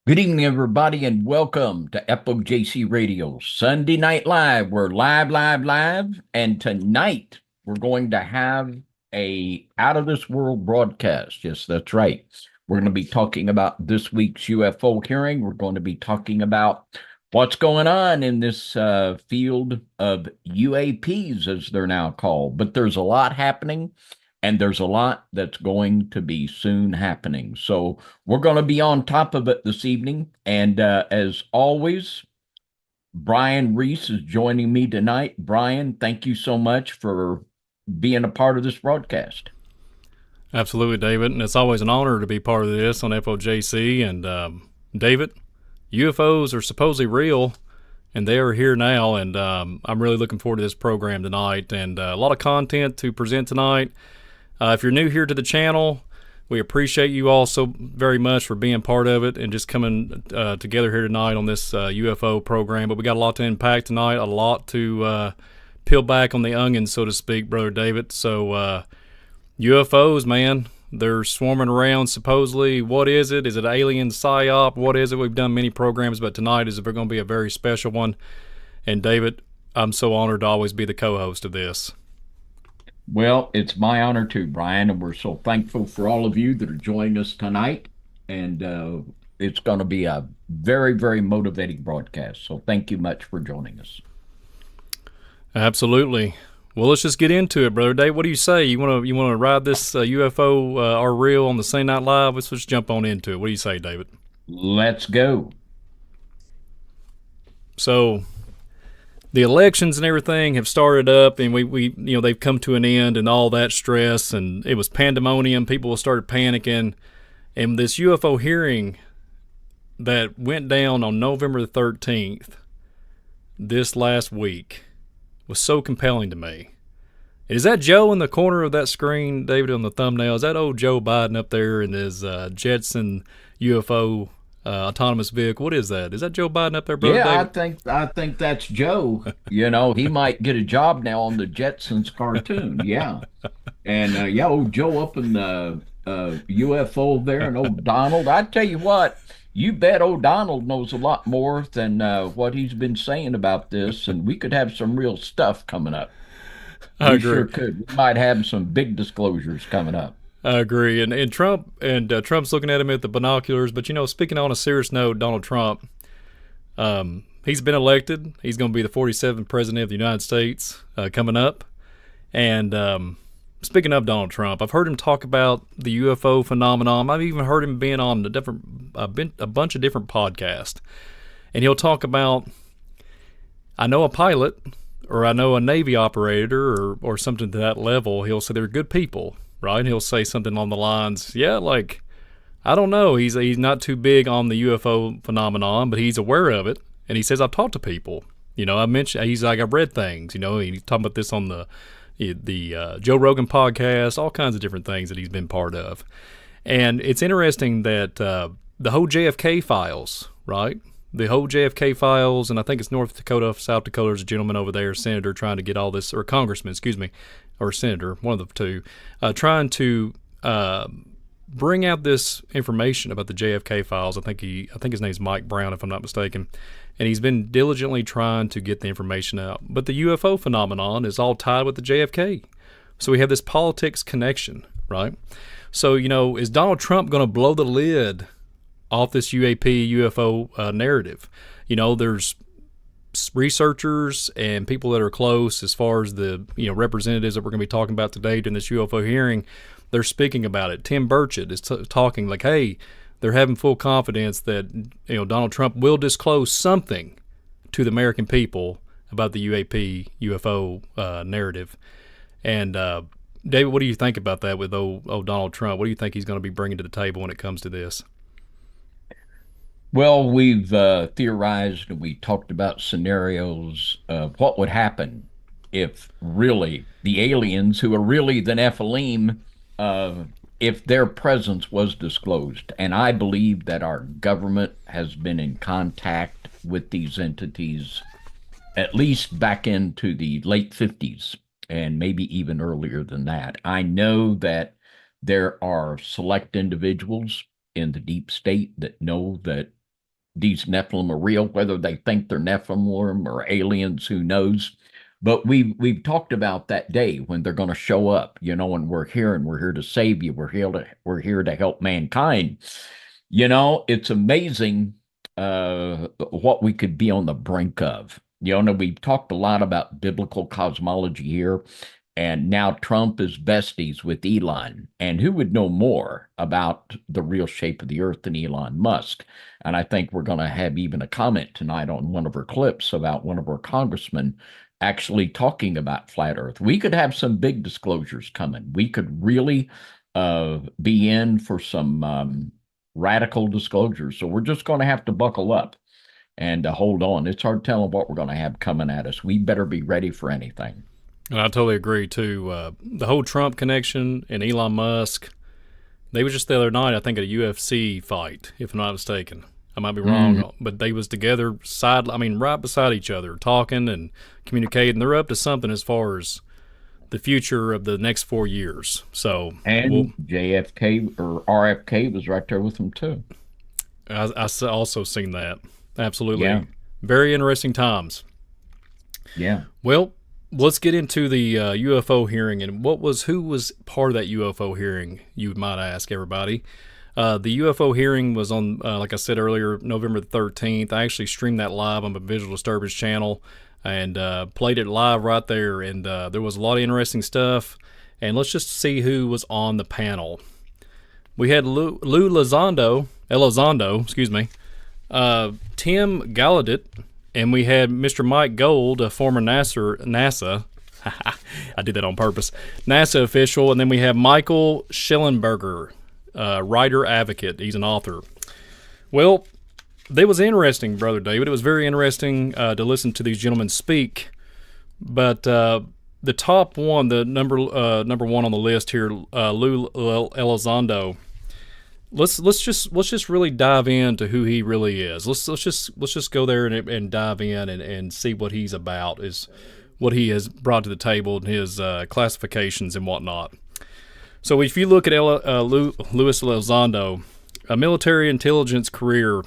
Good evening, everybody, and welcome to FOJC Radio Sunday Night Live. We're live, and tonight we're going to have a out of this world broadcast. Yes, that's right. We're going to be talking about this week's UFO hearing. We're going to be talking about what's going on in this field of UAPs, as they're now called. But there's a lot happening, and there's a lot that's going to be soon happening. So we're going to be on top of it this evening. And as always, Brian Reese is joining me tonight. Brian, thank you so much for being a part of this broadcast. Absolutely, David. And it's always an honor to be part of this on FOJC. And David, UFOs are supposedly real, and they are here now. And I'm really looking forward to this program tonight, and a lot of content to present tonight. If you're new here to the channel, we appreciate you all so very much for being part of it and just coming together here tonight on this UFO program. But we got a lot to unpack tonight, a lot to peel back on the onion, so to speak, Brother David. So UFOs, man, they're swarming around supposedly. What is it? Is it alien psyop? What is it? We've done many programs, but tonight is going to be a very special one. And David, I'm so honored to always be the co-host of this. Well, it's my honor too, Brian, and we're so thankful for all of you that are joining us tonight. And it's going to be a very, very motivating broadcast. So thank you much for joining us. Absolutely. Well, let's just get into it, Brother Dave. What do you say? You want to ride this UFO our reel on the Sunday Night Live? Let's just jump on into it. What do you say, David? Let's go. So the elections and everything have started up, and we they've come to an end, and all that stress, and it was pandemonium. People started panicking, and this UFO hearing that went down on November the 13th this last week was so compelling to me. Is that Joe in the corner of that screen, David, on the thumbnail? Is that old Joe Biden up there in his Jetson UFO autonomous vehicle? What is that? Is that Joe Biden up there, Brother Yeah, David? I think that's Joe. You know, he might get a job now on the Jetsons cartoon. Yeah. And yeah, old Joe up in the UFO there, and old Donald. I tell you what, you bet old Donald knows a lot more than what he's been saying about this, and we could have some real stuff coming up. I We agree. sure could. We might have some big disclosures coming up. I agree. And Trump's looking at him at the binoculars. But speaking on a serious note, Donald Trump, he's been elected. He's going to be the 47th president of the United States coming up. And speaking of Donald Trump, I've heard him talk about the UFO phenomenon. I've even heard him being on a bunch of different podcasts. And he'll talk about, I know a pilot, or I know a Navy operator, or something to that level. He'll say they're good people, right? And he'll say something on the lines, yeah, like, I don't know. He's not too big on the UFO phenomenon, but he's aware of it. And he says, I've talked to people. I mentioned, he's like, I've read things. He's talking about this on the Joe Rogan podcast, all kinds of different things that he's been part of. And it's interesting that the whole JFK files, right? The whole JFK files, and I think it's North Dakota, South Dakota. There's a gentleman over there, senator, trying to get all this, or congressman, excuse me, or senator, one of the two, trying to bring out this information about the JFK files. I think his name's Mike Brown, if I'm not mistaken, and he's been diligently trying to get the information out. But the UFO phenomenon is all tied with the JFK, so we have this politics connection, right? So is Donald Trump going to blow the lid off this UFO narrative? There's researchers and people that are close, as far as the representatives that we're going to be talking about today during this UFO hearing. They're speaking about it. Tim Burchett is talking like, hey, they're having full confidence that Donald Trump will disclose something to the American people about the UFO narrative. And David, what do you think about that with old Donald Trump? What do you think he's going to be bringing to the table when it comes to this? Well, we've theorized and we talked about scenarios of what would happen if really the aliens, who are really the Nephilim, if their presence was disclosed. And I believe that our government has been in contact with these entities at least back into the late 50s and maybe even earlier than that. I know that there are select individuals in the deep state that know that these Nephilim are real, whether they think they're Nephilim or aliens, who knows. But we've talked about that day when they're going to show up, and we're here, and we're here to save you. We're here to help mankind. It's amazing what we could be on the brink of. We've talked a lot about biblical cosmology here, and now Trump is besties with Elon. And who would know more about the real shape of the earth than Elon Musk? And I think we're going to have even a comment tonight on one of our clips about one of our congressmen actually talking about flat earth. We could have some big disclosures coming. We could really be in for some radical disclosures. So we're just going to have to buckle up and hold on. It's hard telling what we're going to have coming at us. We better be ready for anything. And I totally agree, too. The whole Trump connection and Elon Musk, they were just the other night, I think, at a UFC fight, if I'm not mistaken. I might be wrong, but they was together, right beside each other, talking and communicating. They're up to something as far as the future of the next 4 years. So, and JFK or RFK was right there with them too. I also seen that. Absolutely. Yeah. Very interesting times. Yeah. Well, let's get into the UFO hearing, and who was part of that UFO hearing, you might ask everybody. The UFO hearing was on, like I said earlier, November the 13th. I actually streamed that live on the Visual Disturbance channel and played it live right there, and there was a lot of interesting stuff. And let's just see who was on the panel. We had Lue Elizondo, Tim Gallaudet, and we had Mr. Mike Gold, a former NASA I did that on purpose, NASA official, and then we have Michael Shellenberger, writer advocate. He's an author. Well, that was interesting, Brother David. It was very interesting to listen to these gentlemen speak. But the top one, the number one on the list here, Lue Elizondo. Let's just really dive into who he really is. Let's just go there and dive in and see what he's about, is what he has brought to the table, and his classifications and whatnot. So if you look at Lue Elizondo, a military intelligence career,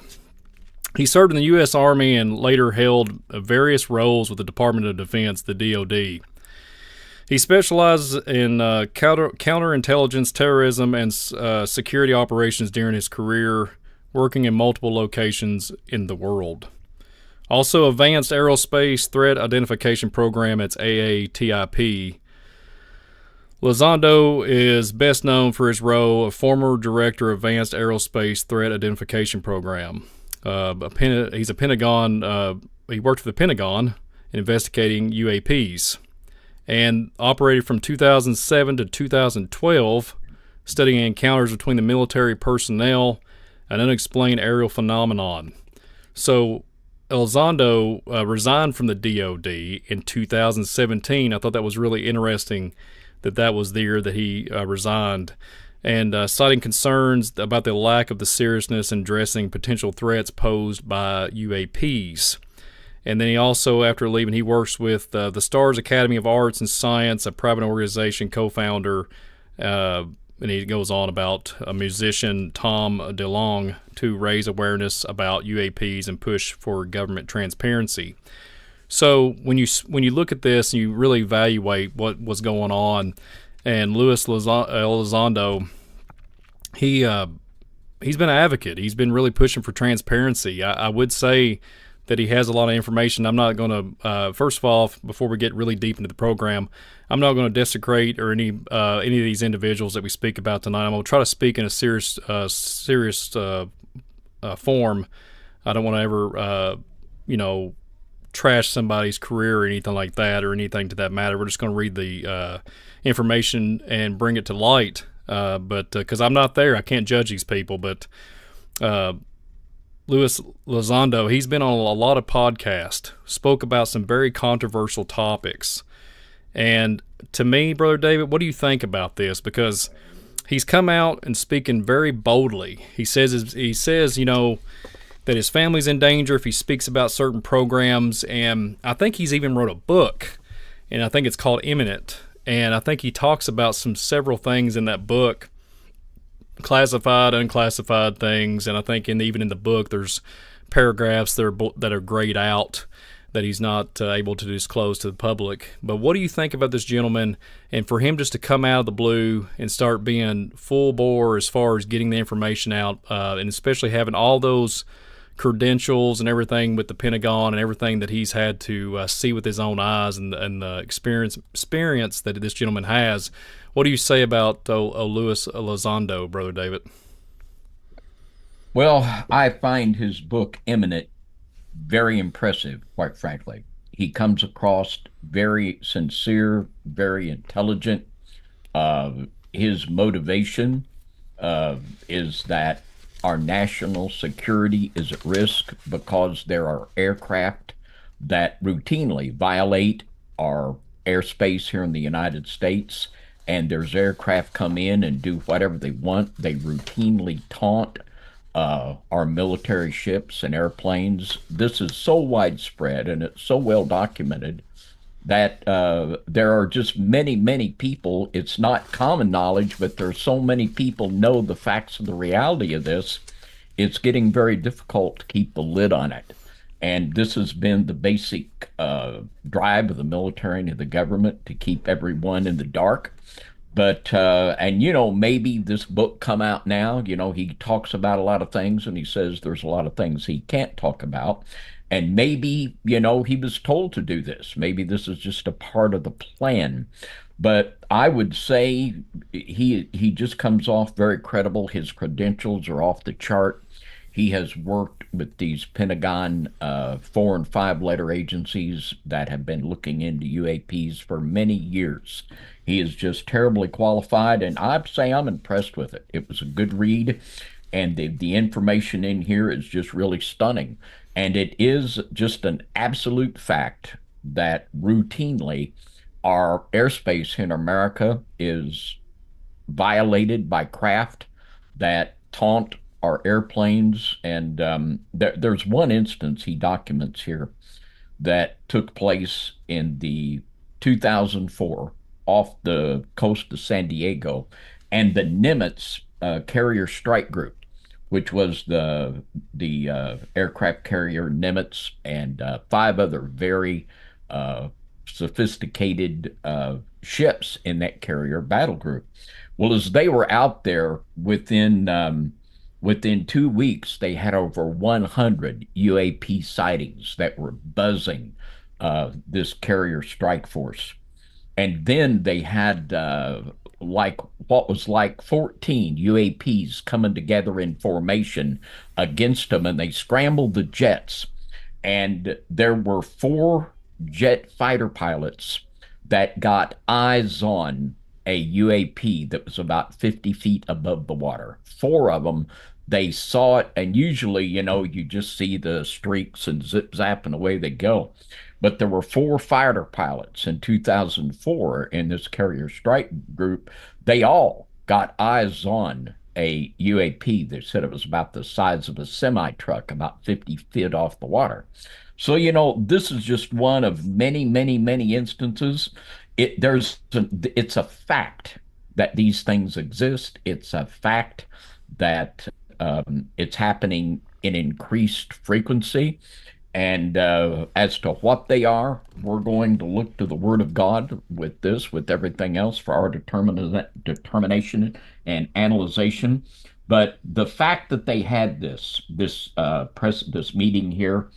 he served in the U.S. Army and later held various roles with the Department of Defense, the DoD. He specializes in counterintelligence, terrorism, and security operations during his career, working in multiple locations in the world. Also, Advanced Aerospace Threat Identification Program, it's AATIP. Elizondo is best known for his role of former director of Advanced Aerospace Threat Identification Program. He's a Pentagon. He worked for the Pentagon in investigating UAPs, and operated from 2007 to 2012, studying encounters between the military personnel and unexplained aerial phenomenon. So Elizondo resigned from the DoD in 2017. I thought that was really interesting that was the year that he resigned, and citing concerns about the lack of the seriousness in addressing potential threats posed by UAPs. And then he also, after leaving, he works with the Stars Academy of Arts and Science, a private organization, co-founder, and he goes on about a musician, Tom DeLonge, to raise awareness about UAPs and push for government transparency. So when you look at this and you really evaluate what was going on, and Lue Elizondo, he's been an advocate. He's been really pushing for transparency. I would say that he has a lot of information. I'm not going to, first of all, before we get really deep into the program, I'm not going to desecrate or any of these individuals that we speak about tonight. I'm going to try to speak in a serious form. I don't want to ever, trash somebody's career or anything like that, or anything to that matter. We're just going to read the information and bring it to light. But because I'm not there, I can't judge these people. But Lue Elizondo, he's been on a lot of podcasts, spoke about some very controversial topics. And to me, Brother David, what do you think about this? Because he's come out and speaking very boldly. He says, that his family's in danger if he speaks about certain programs. And I think he's even wrote a book, and I think it's called Imminent. And I think he talks about several things in that book, classified, unclassified things. And I think even in the book, there's paragraphs that are grayed out that he's not able to disclose to the public. But what do you think about this gentleman, and for him just to come out of the blue and start being full bore as far as getting the information out, and especially having all those credentials and everything with the Pentagon and everything that he's had to see with his own eyes, and the experience that this gentleman has? What do you say about Lue Elizondo, Brother David? Well, I find his book Eminent very impressive, quite frankly. He comes across very sincere, very intelligent. His motivation is that our national security is at risk because there are aircraft that routinely violate our airspace here in the United States. And there's aircraft come in and do whatever they want. They routinely taunt our military ships and airplanes. This is so widespread and it's so well documented that there are just many, many people. It's not common knowledge, but there are so many people know the facts of the reality of this. It's getting very difficult to keep the lid on it. And this has been the basic drive of the military and of the government to keep everyone in the dark. But and maybe this book come out now, he talks about a lot of things and he says there's a lot of things he can't talk about. And maybe, he was told to do this. Maybe this is just a part of the plan. But I would say he just comes off very credible. His credentials are off the chart. He has worked with these Pentagon 4 and 5 letter agencies that have been looking into UAPs for many years. He is just terribly qualified, and I'd say I'm impressed with it. It was a good read, and the information in here is just really stunning. And it is just an absolute fact that routinely our airspace in America is violated by craft that taunt our airplanes. And there's one instance he documents here that took place in the 2004 off the coast of San Diego, and the Nimitz carrier strike group, which was the aircraft carrier Nimitz and 5 other very sophisticated ships in that carrier battle group. Well, as they were out there within 2 weeks, they had over 100 UAP sightings that were buzzing this carrier strike force. And then they had like what was like 14 UAPs coming together in formation against them, and they scrambled the jets. And there were 4 jet fighter pilots that got eyes on a UAP that was about 50 feet above the water. 4 of them, they saw it, and usually, you just see the streaks and zip zap and away they go. But there were 4 fighter pilots in 2004 in this carrier strike group. They all got eyes on a UAP. They said it was about the size of a semi truck, about 50 feet off the water. So, this is just one of many, many, many instances. It's a fact that these things exist. It's a fact that it's happening in increased frequency. And as to what they are, we're going to look to the Word of God with this, with everything else, for our determination and analyzation. But the fact that they had this meeting here,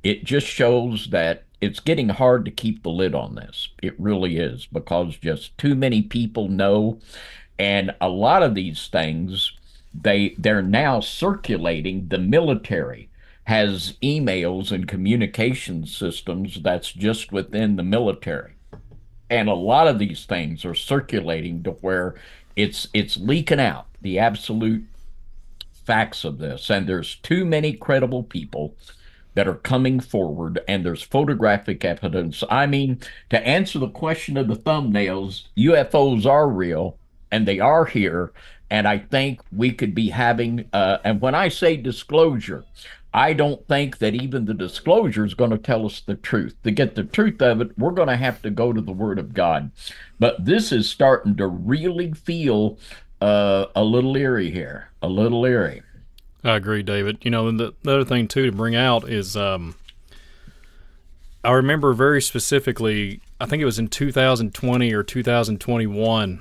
it just shows that it's getting hard to keep the lid on this. It really is, because just too many people know, and a lot of these things, they're now circulating. The military has emails and communication systems that's just within the military. And a lot of these things are circulating to where it's leaking out the absolute facts of this. And there's too many credible people that are coming forward, and there's photographic evidence. I mean, to answer the question of the thumbnails, UFOs are real and they are here. And I think we could be having, and when I say disclosure, I don't think that even the disclosure is going to tell us the truth. To get the truth of it, we're going to have to go to the Word of God. But this is starting to really feel a little eerie here, a little eerie. I agree, David. And the other thing too to bring out is I remember very specifically. I think it was in 2020 or 2021.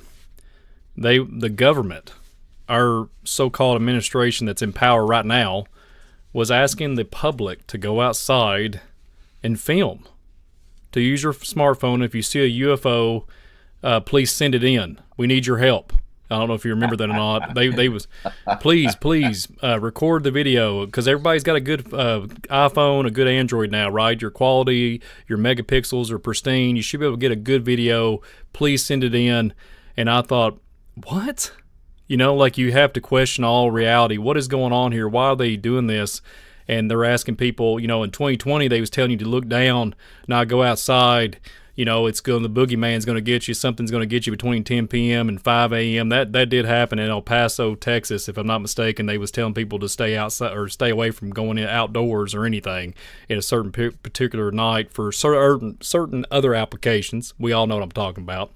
The government, our so-called administration that's in power right now, was asking the public to go outside and film, to use your smartphone. If you see a UFO, please send it in. We need your help. I don't know if you remember that or not. They was, please record the video, because everybody's got a good iPhone, a good Android now, right? Your quality, your megapixels are pristine. You should be able to get a good video. Please send it in. And I thought, what? Like, you have to question all reality. What is going on here? Why are they doing this? And they're asking people, in 2020, they was telling you to look down, not go outside. It's going, the boogeyman's going to get you. Something's going to get you between 10 p.m. and 5 a.m. That did happen in El Paso, Texas, if I'm not mistaken. They was telling people to stay outside or stay away from going in outdoors or anything in a certain particular night for certain other applications. We all know what I'm talking about.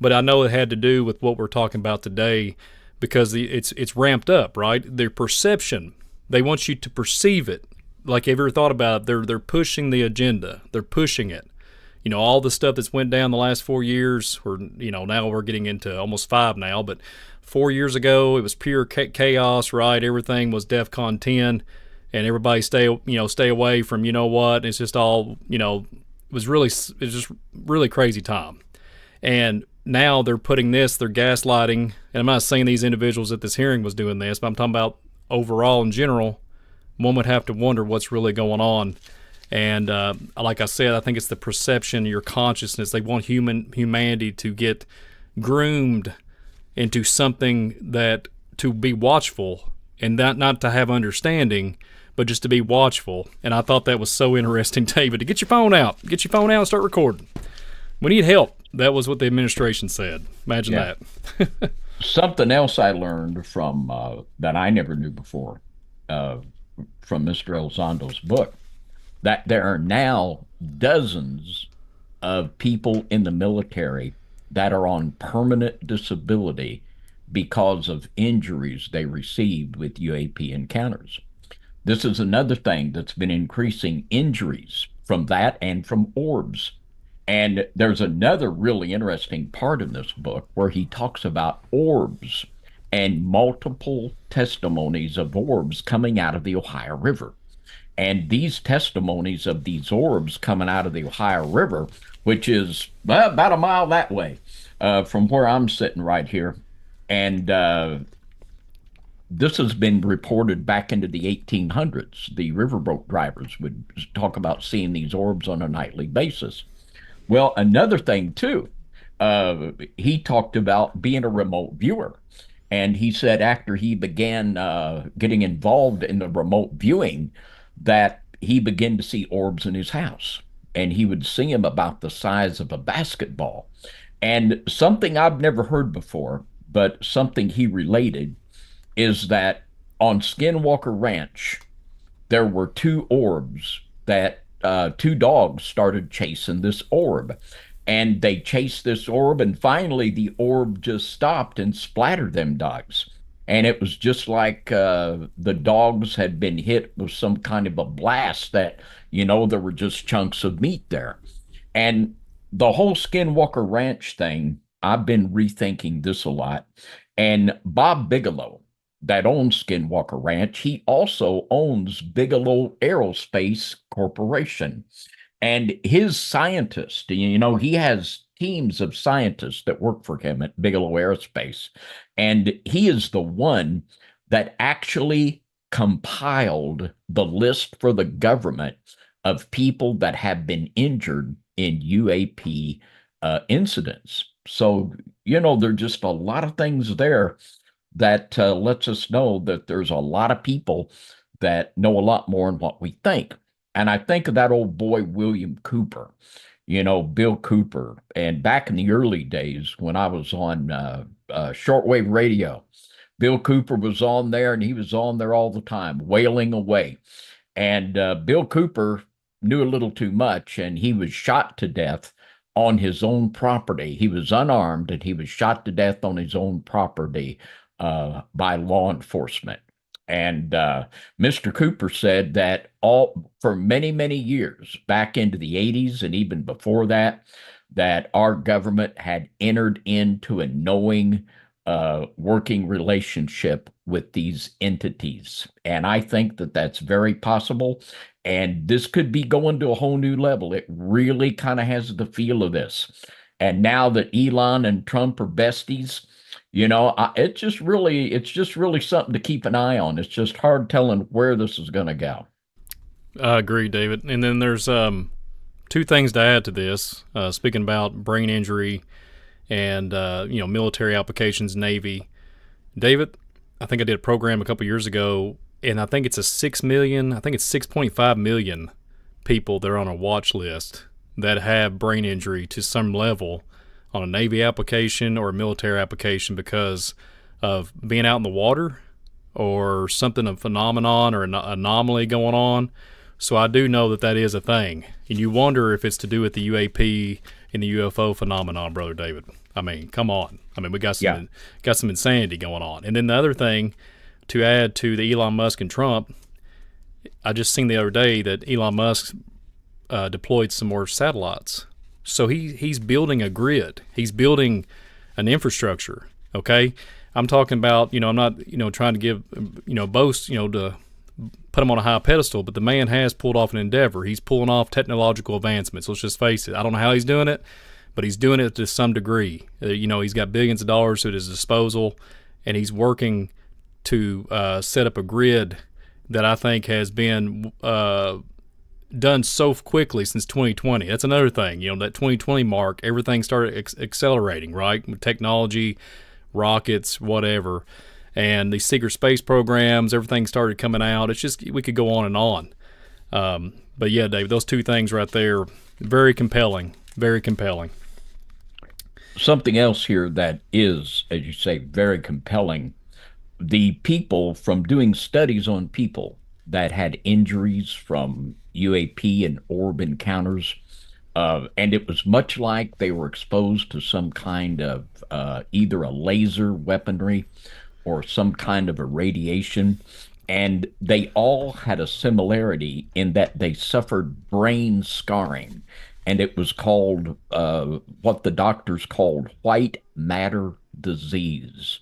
But I know it had to do with what we're talking about today, because it's ramped up, right? Their perception. They want you to perceive it. Like, have you ever thought about it? They're pushing the agenda. They're pushing it. All the stuff that's went down the last 4 years, or, now we're getting into almost 5 now, but 4 years ago, it was pure chaos, right? Everything was DEFCON 10, and everybody stay away from, what? It's just all, it was just really crazy time. And now they're putting this, they're gaslighting, and I'm not saying these individuals at this hearing was doing this, but I'm talking about overall in general. One would have to wonder what's really going on. And like I said, I think it's the perception, your consciousness. They want humanity to get groomed into something that to be watchful, and not to have understanding, but just to be watchful. And I thought that was so interesting, David, to get your phone out and start recording. We need help. That was what the administration said. Imagine that. Something else I learned from that I never knew before, from Mr. Elizondo's book, that there are now dozens of people in the military that are on permanent disability because of injuries they received with UAP encounters. This is another thing that's been increasing injuries from that and from orbs. And there's another really interesting part in this book where he talks about orbs and multiple testimonies of orbs coming out of the Ohio River. And these testimonies of these orbs coming out of the Ohio River, which is about a mile that way from where I'm sitting right here. And this has been reported back into the 1800s. The riverboat drivers would talk about seeing these orbs on a nightly basis. Well, another thing, too, he talked about being a remote viewer. And he said after he began getting involved in the remote viewing, that he began to see orbs in his house, and he would see them about the size of a basketball. And something I've never heard before, but something he related, is that on Skinwalker Ranch, there were 2 orbs that 2 dogs started chasing this orb. And they chased this orb, and finally the orb just stopped and splattered them dogs. And it was just like the dogs had been hit with some kind of a blast that, there were just chunks of meat there. And the whole Skinwalker Ranch thing, I've been rethinking this a lot. And Bob Bigelow, that owns Skinwalker Ranch, he also owns Bigelow Aerospace Corporation. And his scientists, he has teams of scientists that work for him at Bigelow Aerospace. And he is the one that actually compiled the list for the government of people that have been injured in UAP incidents. So, there are just a lot of things there that lets us know that there's a lot of people that know a lot more than what we think. And I think of that old boy, William Cooper, Bill Cooper. And back in the early days when I was on shortwave radio, Bill Cooper was on there, and he was on there all the time, wailing away. And Bill Cooper knew a little too much, and he was shot to death on his own property. He was unarmed, and he was shot to death on his own property by law enforcement. And Mr. Cooper said that for many, many years, back into the 80s and even before that, that our government had entered into a knowing working relationship with these entities. And I think that that's very possible. And this could be going to a whole new level. It really kind of has the feel of this. And now that Elon and Trump are besties, it's just really something to keep an eye on. It's just hard telling where this is going to go. I agree, David. And then there's two things to add to this. Speaking about brain injury and military applications, Navy. David, I think I did a program a couple years ago, and I think it's 6.5 million people that are on a watch list that have brain injury to some level on a Navy application or a military application because of being out in the water or something, a phenomenon or an anomaly going on. So I do know that is a thing. And you wonder if it's to do with the UAP and the UFO phenomenon, Brother David. I mean, come on. I mean, we got some insanity going on. And then the other thing to add to the Elon Musk and Trump, I just seen the other day that Elon Musk deployed some more satellites. So he's building a grid. He's building an infrastructure. Okay, I'm talking about I'm not trying to give boast to put him on a high pedestal, but the man has pulled off an endeavor. He's pulling off technological advancements. Let's just face it. I don't know how he's doing it, but he's doing it to some degree. He's got billions of dollars at his disposal, and he's working to set up a grid that I think has been done so quickly since 2020. That's another thing. That 2020 mark, everything started accelerating, right? With technology, rockets, whatever. And the secret space programs, everything started coming out. It's just, we could go on and on. But yeah, Dave, those two things right there, very compelling, very compelling. Something else here that is, as you say, very compelling. The people from doing studies on people that had injuries from UAP and orb encounters, and it was much like they were exposed to some kind of either a laser weaponry or some kind of a radiation. And they all had a similarity in that they suffered brain scarring. And it was called what the doctors called white matter disease.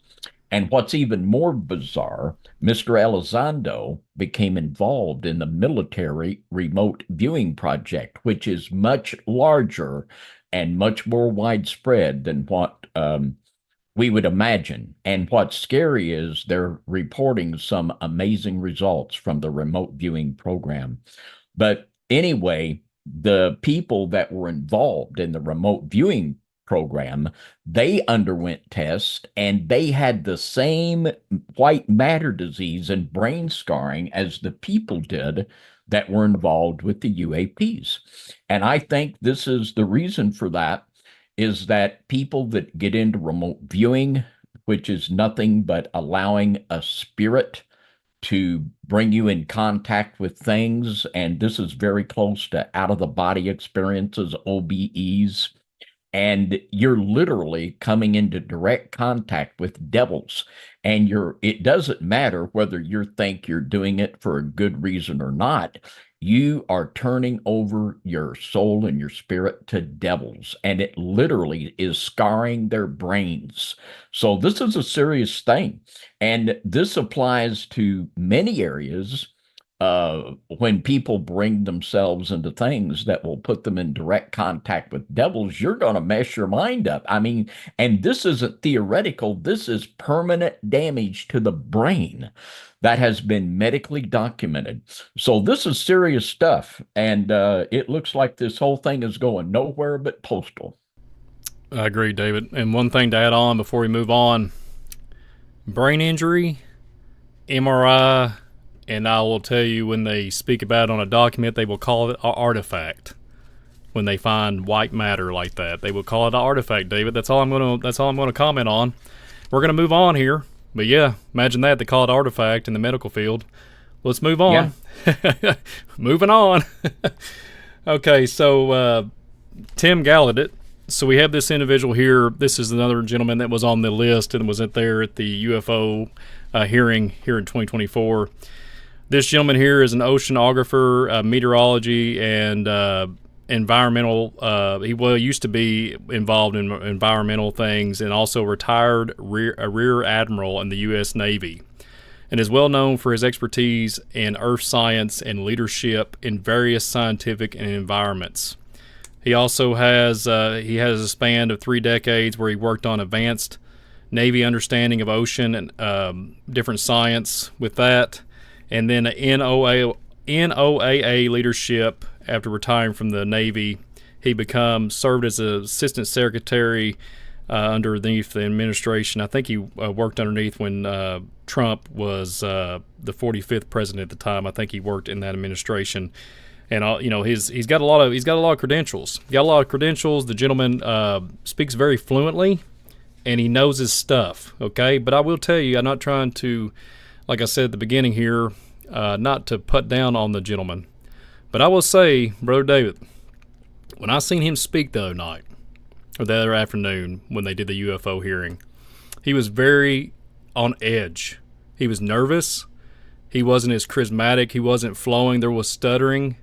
And what's even more bizarre, Mr. Elizondo became involved in the military remote viewing project, which is much larger and much more widespread than what we would imagine. And what's scary is they're reporting some amazing results from the remote viewing program. But anyway, the people that were involved in the remote viewing program, they underwent tests and they had the same white matter disease and brain scarring as the people did that were involved with the UAPs. And I think this is the reason for that, is that people that get into remote viewing, which is nothing but allowing a spirit to bring you in contact with things, and this is very close to out-of-the-body experiences, OBEs, and you're literally coming into direct contact with devils. And it doesn't matter whether you think you're doing it for a good reason or not. You are turning over your soul and your spirit to devils, and it literally is scarring their brains. So this is a serious thing. And this applies to many areas when people bring themselves into things that will put them in direct contact with devils. You're going to mess your mind up. I mean, and this isn't theoretical. This is permanent damage to the brain that has been medically documented. So this is serious stuff. And it looks like this whole thing is going nowhere but postal. I agree, David. And one thing to add on before we move on, brain injury, MRI, and I will tell you, when they speak about it on a document, they will call it an artifact. When they find white matter like that, they will call it an artifact, David. That's all I'm gonna comment on. We're gonna move on here. But yeah, imagine that, they call it artifact in the medical field. Let's move on. Yeah. Moving on. Okay, so Tim Gallaudet, So we have this individual here. This is another gentleman that was on the list and was there at the UFO hearing here in 2024. This gentleman here is an oceanographer, meteorology, and environmental. He used to be involved in environmental things, and also retired rear admiral in the U.S. Navy, and is well known for his expertise in earth science and leadership in various scientific and environments. He also has a span of 3 decades where he worked on advanced Navy understanding of ocean and different science with that, and then NOAA leadership. After retiring from the Navy, he served as an assistant secretary underneath the administration. I think he worked underneath when Trump was the 45th president at the time. I think he worked in that administration. And he's got a lot of credentials. The gentleman speaks very fluently, and he knows his stuff. Okay, but I will tell you, I'm not trying to, like I said at the beginning here, not to put down on the gentleman. But I will say, Brother David, when I seen him speak the other night, or the other afternoon when they did the UFO hearing, he was very on edge. He was nervous. He wasn't as charismatic. He wasn't flowing. There was stuttering.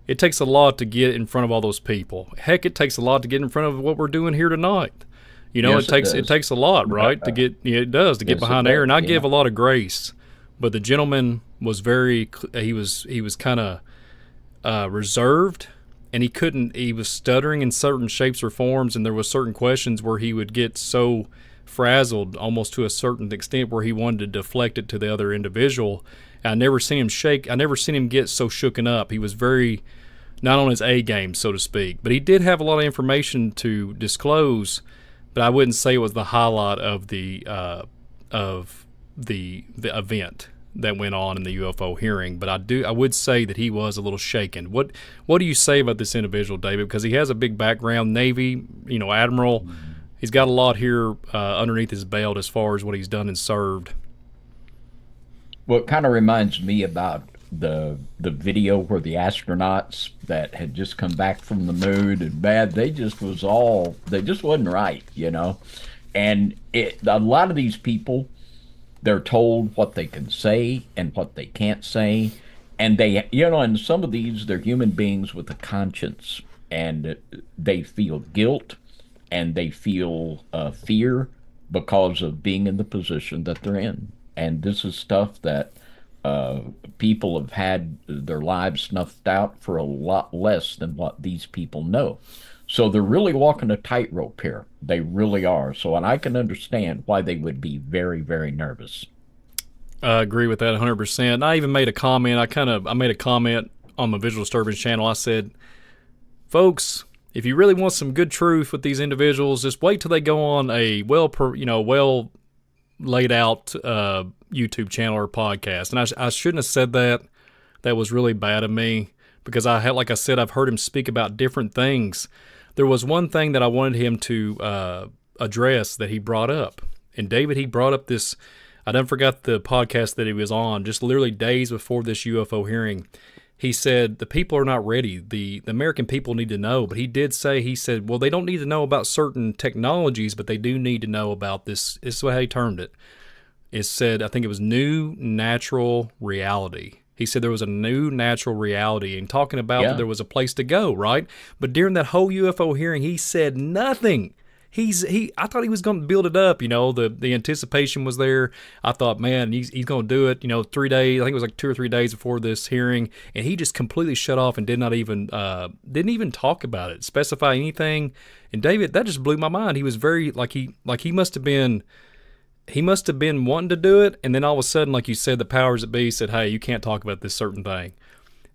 It takes a lot to get in front of all those people. Heck, it takes a lot to get in front of what we're doing here tonight. Yes, it takes a lot, right, to get it does to get behind air. And I give a lot of grace, but the gentleman was he was kind of reserved, and he was stuttering in certain shapes or forms, and there was certain questions where he would get so frazzled almost to a certain extent where he wanted to deflect it to the other individual. I never seen him shake. I never seen him get so shooken up. He was very not on his A game, so to speak. But he did have a lot of information to disclose. But I wouldn't say it was the highlight of the event that went on in the UFO hearing. But I would say that he was a little shaken. What do you say about this individual, David? Because he has a big background, Navy, admiral. Mm-hmm. He's got a lot here underneath his belt as far as what he's done and served. Well, it kind of reminds me about the video where the astronauts that had just come back from the moon and they just wasn't right, And a lot of these people, they're told what they can say and what they can't say. And and some of these, they're human beings with a conscience, and they feel guilt and they feel fear because of being in the position that they're in. And this is stuff that people have had their lives snuffed out for a lot less than what these people know. So they're really walking a tightrope here. They really are. And I can understand why they would be very, very nervous. I agree with that 100%. I even made a comment. I made a comment on my Visual Disturbance channel. I said, folks, if you really want some good truth with these individuals, just wait till they go on a well laid out YouTube channel or podcast. And I shouldn't have said that. That was really bad of me, because like I said, I've heard him speak about different things. There was one thing that I wanted him to address that he brought up. And David, he brought up this, I done forgot the podcast that he was on, just literally days before this UFO hearing. He said the people are not ready. The American people need to know. But he said, well, they don't need to know about certain technologies, but they do need to know about this. This is what he termed it. It said, I think it was new natural reality. He said there was a new natural reality, and talking about that there was a place to go, right? But during that whole UFO hearing, he said nothing. I thought he was going to build it up, the anticipation was there. I thought, man, he's going to do it, 3 days, I think it was like 2 or 3 days before this hearing, and he just completely shut off and didn't even talk about it, specify anything. And David, that just blew my mind. He was very, he must have been wanting to do it, and then all of a sudden, like you said, the powers that be said, hey, you can't talk about this certain thing.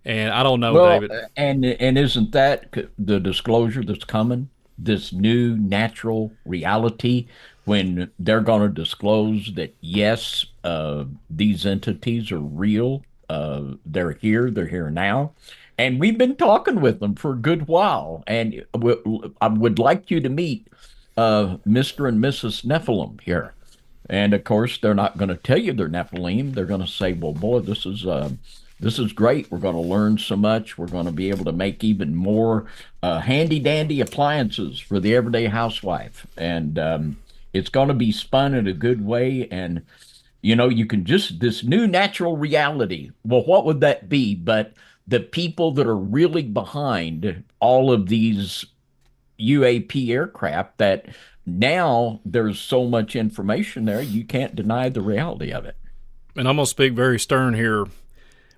And I don't know, David. And isn't that the disclosure that's coming? This new natural reality, when they're going to disclose that, yes, these entities are real. They're here now. And we've been talking with them for a good while. And I would like you to meet Mr. and Mrs. Nephilim here. And of course, they're not going to tell you they're Nephilim. They're going to say, well, boy, this is This is great. We're going to learn so much. We're going to be able to make even more handy dandy appliances for the everyday housewife. And it's going to be spun in a good way. And, you can just, this new natural reality. Well, what would that be? But the people that are really behind all of these UAP aircraft, that now there's so much information there, you can't deny the reality of it. And I'm gonna speak very stern here.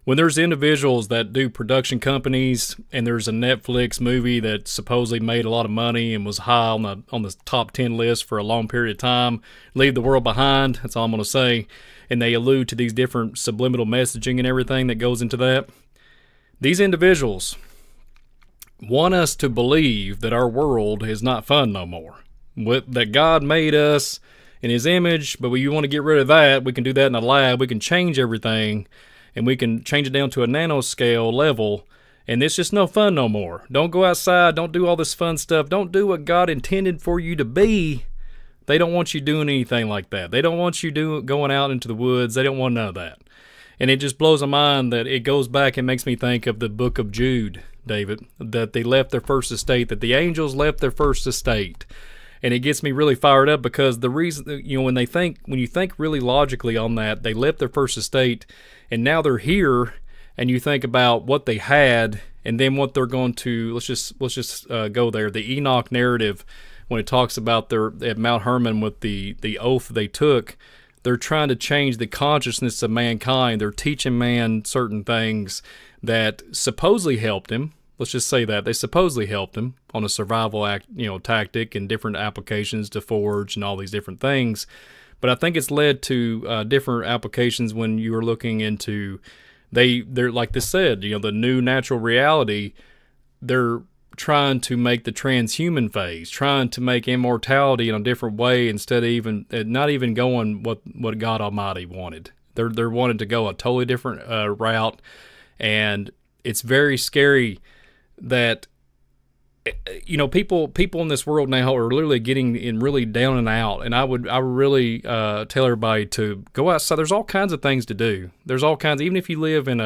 When there's individuals that do production companies, and there's a Netflix movie that supposedly made a lot of money and was high on the top 10 list for a long period of time, leave the world behind. That's all I'm gonna say. And they allude to these different subliminal messaging and everything that goes into that. These individuals want us to believe that our world is not fun no more. That God made us in His image, but we want to get rid of that. We can do that in a lab. We can change everything, and we can change it down to a nanoscale level, and it's just no fun no more. Don't go outside. Don't do all this fun stuff. Don't do what God intended for you to be. They don't want you doing anything like that. They don't want you going out into the woods. They don't want none of that. And it just blows my mind that it goes back and makes me think of the book of Jude, David, that they left their first estate, that the angels left their first estate. And it gets me really fired up because the reason, when you think really logically on that, they left their first estate and now they're here, and you think about what they had and then what they're going to, let's just go there. The Enoch narrative, when it talks about their at Mount Hermon with the oath they took, they're trying to change the consciousness of mankind. They're teaching man certain things that supposedly helped him. Let's just say that they supposedly helped him on a survival tactic and different applications to forge and all these different things. But I think it's led to different applications when you are looking into they're like this said, the new natural reality. They're trying to make the transhuman phase, trying to make immortality in a different way instead of not even going what God Almighty wanted. They're wanting to go a totally different route, and it's very scary that people in this world now are literally getting in really down and out. And I would really tell everybody to go outside. There's all kinds of things to do. There's all kinds, even if you live in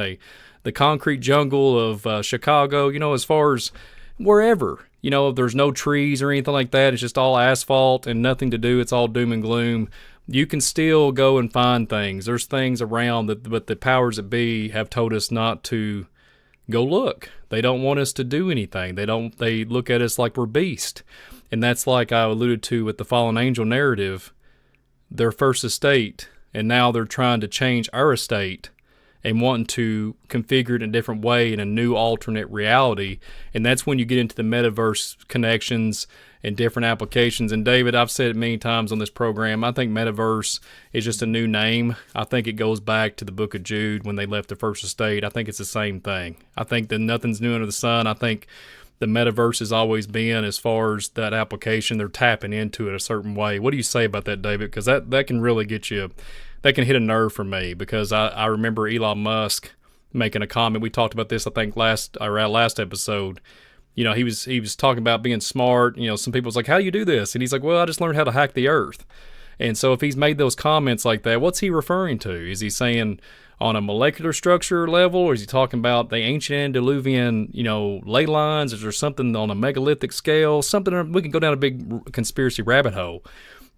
the concrete jungle of Chicago, as far as wherever, there's no trees or anything like that. It's just all asphalt and nothing to do. It's all doom and gloom. You can still go and find things. There's things around but the powers that be have told us not to go look. They don't want us to do anything. They look at us like we're beast. And that's like I alluded to with the fallen angel narrative, their first estate, and now they're trying to change our estate and wanting to configure it in a different way in a new alternate reality. And that's when you get into the metaverse connections and different applications. And David, I've said it many times on this program, I think metaverse is just a new name. I think it goes back to the book of Jude when they left the first estate. I think it's the same thing. I think that nothing's new under the sun. I think the metaverse has always been, as far as that application, they're tapping into it a certain way. What do you say about that, David? Because that can really get you, that can hit a nerve for me, because I remember Elon Musk making a comment. We talked about this, I think, last episode. He was talking about being smart. Some people was like, how do you do this? And he's like, well, I just learned how to hack the earth. And so if he's made those comments like that, what's he referring to? Is he saying on a molecular structure level, or is he talking about the ancient antediluvian, ley lines? Is there something on a megalithic scale? Something, we can go down a big conspiracy rabbit hole.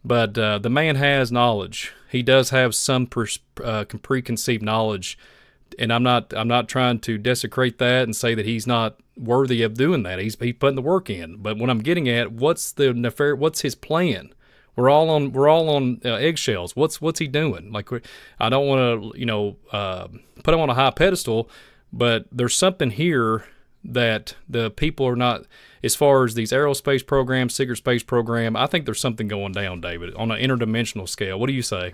But the man has knowledge. He does have some preconceived knowledge, and I'm not trying to desecrate that and say that he's not worthy of doing that. He's putting the work in. But what I'm getting at, what's his plan? We're all on eggshells. What's he doing? Like, I don't want to put him on a high pedestal, but there's something here that the people are not, as far as these aerospace programs, secret space program. I think there's something going down, David, on an interdimensional scale. What do you say?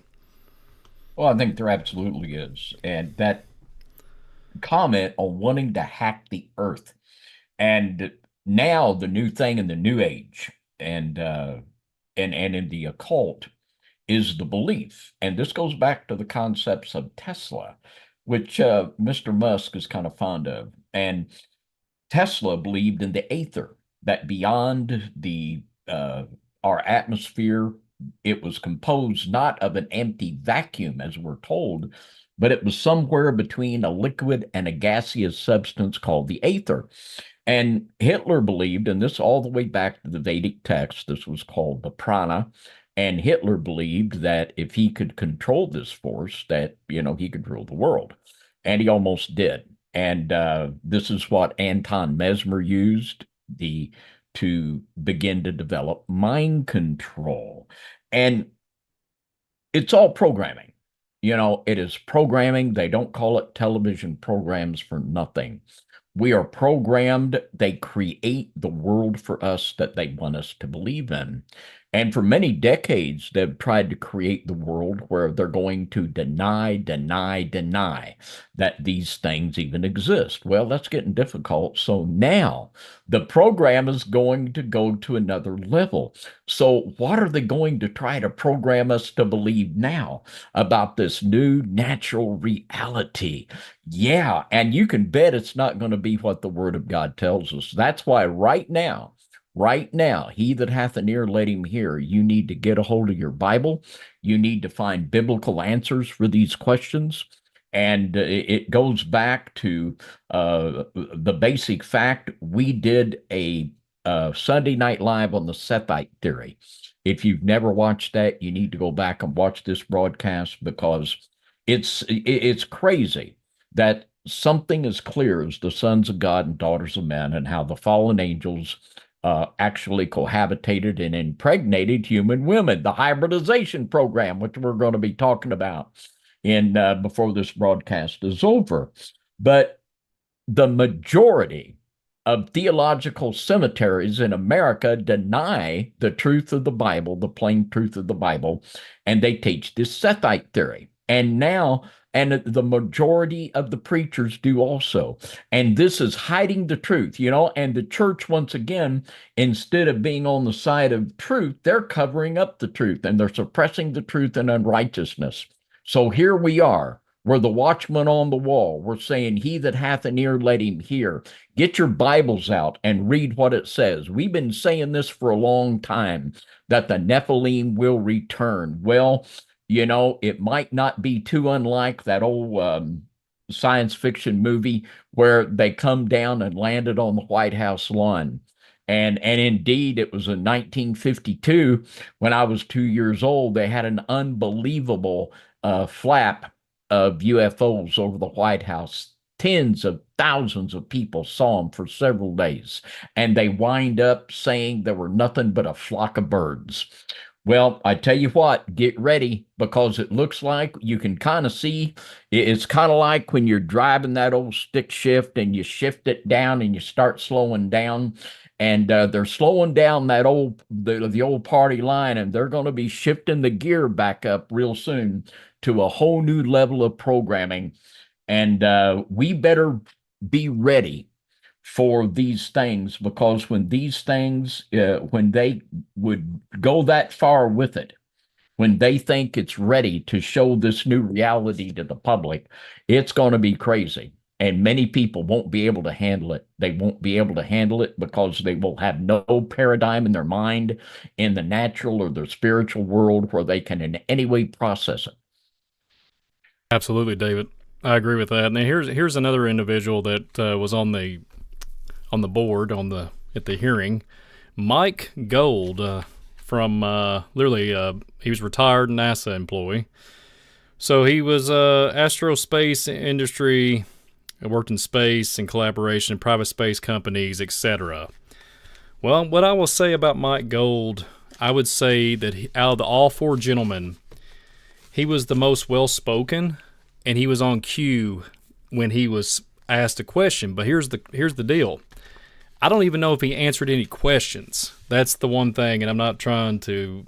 Well, I think there absolutely is. And that comment on wanting to hack the earth, and now the new thing in the new age, and in the occult, is the belief. And this goes back to the concepts of Tesla, which Mr. Musk is kind of fond of. And Tesla believed in the aether, that beyond our atmosphere it was composed not of an empty vacuum, as we're told, but it was somewhere between a liquid and a gaseous substance called the aether. And Hitler believed, and this all the way back to the Vedic text, this was called the prana. And Hitler believed that if he could control this force, that, he could rule the world. And he almost did. And this is what Anton Mesmer used to begin to develop mind control. And it's all programming. It is programming. They don't call it television programs for nothing. We are programmed. They create the world for us that they want us to believe in. And for many decades, they've tried to create the world where they're going to deny that these things even exist. Well, that's getting difficult. So now the program is going to go to another level. So what are they going to try to program us to believe now about this new natural reality? Yeah, and you can bet it's not going to be what the Word of God tells us. That's why right now, he that hath an ear, let him hear. You need to get a hold of your Bible. You need to find biblical answers for these questions. And it goes back to the basic fact. We did a Sunday Night Live on the Sethite theory. If you've never watched that, you need to go back and watch this broadcast, because it's crazy that something as clear as the sons of God and daughters of men, and how the fallen angels actually cohabitated and impregnated human women, the hybridization program, which we're going to be talking about before this broadcast is over. But the majority of theological cemeteries in America deny the truth of the Bible, the plain truth of the Bible, and they teach this Sethite theory. And the majority of the preachers do also. And this is hiding the truth, and the church, once again, instead of being on the side of truth, they're covering up the truth, and they're suppressing the truth and unrighteousness. So here we are. We're the watchman on the wall. We're saying, he that hath an ear, let him hear. Get your Bibles out and read what it says. We've been saying this for a long time, that the Nephilim will return. Well, it might not be too unlike that old science fiction movie where they come down and landed on the White House lawn. And indeed, it was in 1952, when I was 2 years old, they had an unbelievable flap of UFOs over the White House. Tens of thousands of people saw them for several days, and they wind up saying there were nothing but a flock of birds. Well, I tell you what, get ready, because it looks like you can kind of see. It's kind of like when you're driving that old stick shift and you shift it down and you start slowing down, and they're slowing down the old party line, and they're going to be shifting the gear back up real soon to a whole new level of programming. And we better be ready for these things, because when these things, when they would go that far with it, when they think it's ready to show this new reality to the public, it's going to be crazy. And many people won't be able to handle it. They won't be able to handle it because they will have no paradigm in their mind, in the natural or the spiritual world, where they can in any way process it. Absolutely, David. I agree with that. Now here's another individual that was on the board at the hearing, Mike Gold, from literally he was retired NASA employee. So he was aerospace industry, worked in space and collaboration, private space companies, etc. Well, what I will say about Mike Gold, I would say that out of all four gentlemen, he was the most well-spoken, and he was on cue when he was asked a question. But here's the deal. I don't even know if he answered any questions. That's the one thing, and I'm not trying to,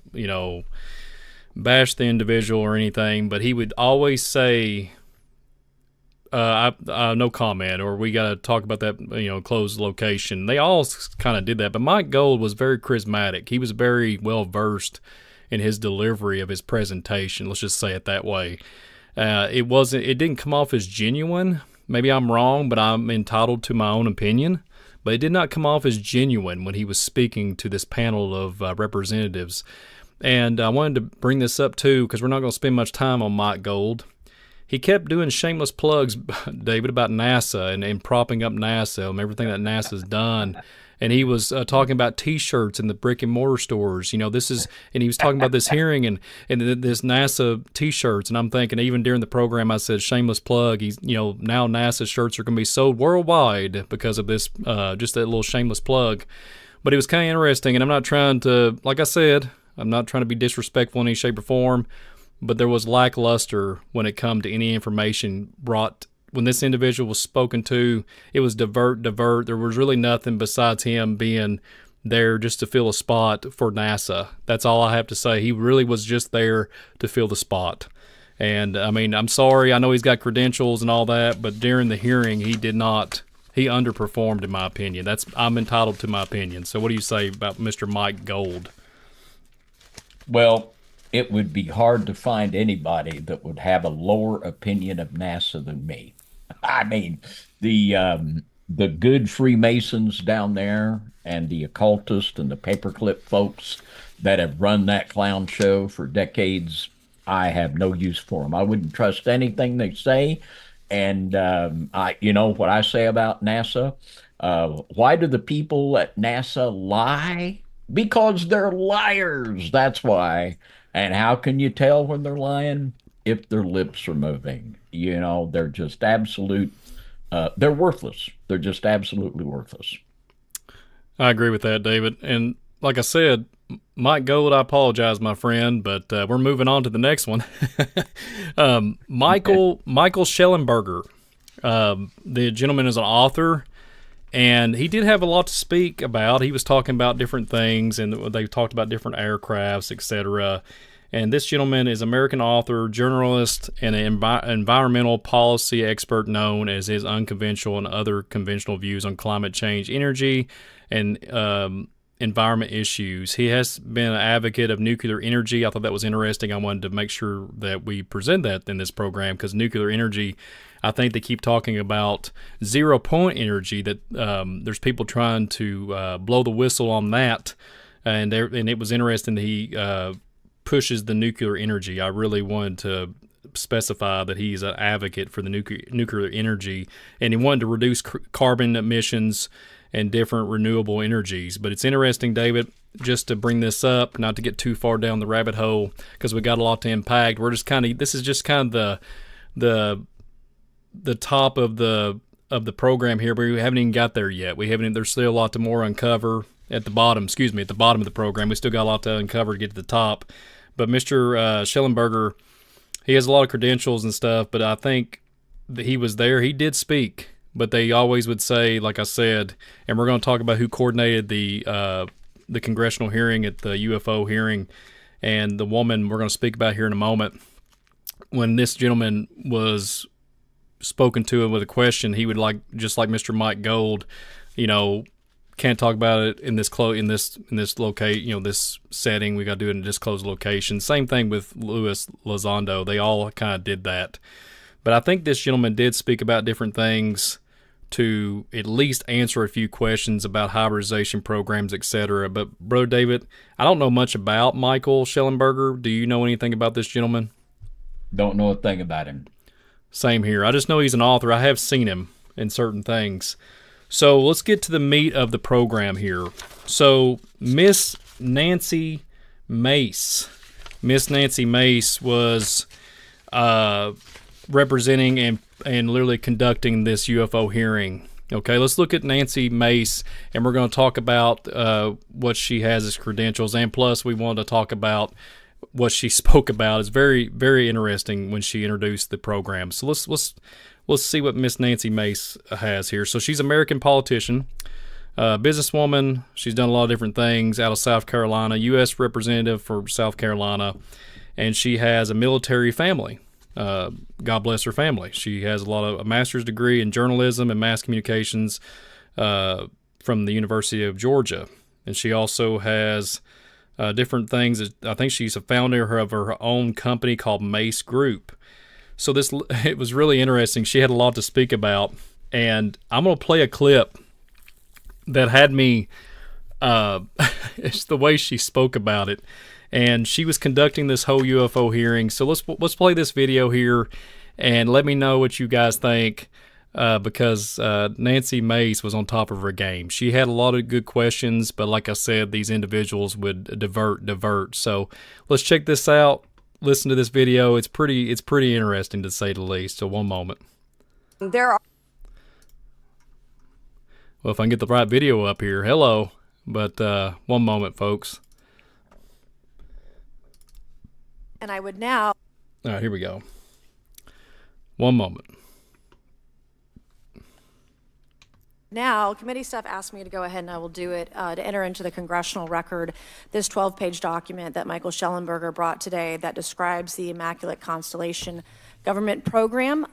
bash the individual or anything, but he would always say, no comment, or we got to talk about that, closed location. They all kind of did that, but Mike Gold was very charismatic. He was very well versed in his delivery of his presentation. Let's just say it that way. It didn't come off as genuine. Maybe I'm wrong, but I'm entitled to my own opinion. But it did not come off as genuine when he was speaking to this panel of representatives. And I wanted to bring this up too because we're not going to spend much time on Mike Gold. He kept doing shameless plugs, David, about NASA and propping up NASA and everything that NASA's done. And he was talking about T-shirts in the brick and mortar stores. And he was talking about this hearing and this NASA T-shirts. And I'm thinking, even during the program, I said, shameless plug. Now NASA shirts are going to be sold worldwide because of this, just that little shameless plug. But it was kind of interesting. And I'm not trying to, like I said, I'm not trying to be disrespectful in any shape or form. But there was lackluster when it come to any information brought. When this individual was spoken to, it was divert. There was really nothing besides him being there just to fill a spot for NASA. That's all I have to say. He really was just there to fill the spot. And, I mean, I'm sorry. I know he's got credentials and all that, but during the hearing, he underperformed, in my opinion. I'm entitled to my opinion. So what do you say about Mr. Mike Gold? Well, it would be hard to find anybody that would have a lower opinion of NASA than me. I mean, the good Freemasons down there and the occultists and the paperclip folks that have run that clown show for decades, I have no use for them. I wouldn't trust anything they say. And what I say about NASA, why do the people at NASA lie? Because they're liars. That's why. And how can you tell when they're lying? If their lips are moving. They're just they're worthless. They're just absolutely worthless. I agree with that, David. And like I said, Mike Gold, I apologize, my friend, but we're moving on to the next one. Michael Shellenberger. The gentleman is an author, and he did have a lot to speak about. He was talking about different things, and they talked about different aircrafts, etc. And this gentleman is American author, journalist, and an environmental policy expert known as his unconventional and other conventional views on climate change, energy, and environment issues. He has been an advocate of nuclear energy. I thought that was interesting. I wanted to make sure that we present that in this program because nuclear energy, I think they keep talking about 0 point energy, that there's people trying to blow the whistle on that. And it was interesting that he pushes the nuclear energy. I really wanted to specify that he's an advocate for the nuclear energy, and he wanted to reduce carbon emissions and different renewable energies. But it's interesting, David, just to bring this up, not to get too far down the rabbit hole, because we got a lot to impact. This is just kind of the top of the program here, but we haven't even got there yet. There's still a lot to more uncover at the bottom of the program. We still got a lot to uncover to get to the top. But Mr. Shellenberger, he has a lot of credentials and stuff, but I think that he was there. He did speak, but they always would say, like I said, and we're going to talk about who coordinated the congressional hearing at the UFO hearing, and the woman we're going to speak about here in a moment. When this gentleman was spoken to him with a question, he would just like Mr. Mike Gold, can't talk about it in this this setting. We got to do it in a disclosed location. Same thing with Lue Elizondo. They all kind of did that. But I think this gentleman did speak about different things to at least answer a few questions about hybridization programs, etc. But, Bro David, I don't know much about Michael Shellenberger. Do you know anything about this gentleman? Don't know a thing about him. Same here. I just know he's an author. I have seen him in certain things. So let's get to the meat of the program here. So Miss Nancy Mace was representing and literally conducting this UFO hearing. Okay, let's look at Nancy Mace, and we're going to talk about what she has as credentials, and plus we want to talk about what she spoke about. It's very, very interesting when she introduced the program. So let's see what Miss Nancy Mace has here. So she's an American politician, businesswoman. She's done a lot of different things out of South Carolina, U.S. representative for South Carolina, and she has a military family. God bless her family. She has a master's degree in journalism and mass communications from the University of Georgia. And she also has different things. I think she's a founder of her own company called Mace Group. So it was really interesting. She had a lot to speak about, and I'm going to play a clip that had me, it's the way she spoke about it. and she was conducting this whole UFO hearing. So let's play this video here, and let me know what you guys think. Because Nancy Mace was on top of her game. She had a lot of good questions, but like I said, these individuals would divert. So let's check this out. Listen to this video. It's pretty interesting, to say the least. So one moment. There are. Well, if I can get the right video up here, hello. But one moment, folks. And I would now. All right, here we go. One moment. Now, committee staff asked me to go ahead, and I will do it, to enter into the congressional record this 12-page document that Michael Shellenberger brought today that describes the Immaculate Constellation government program.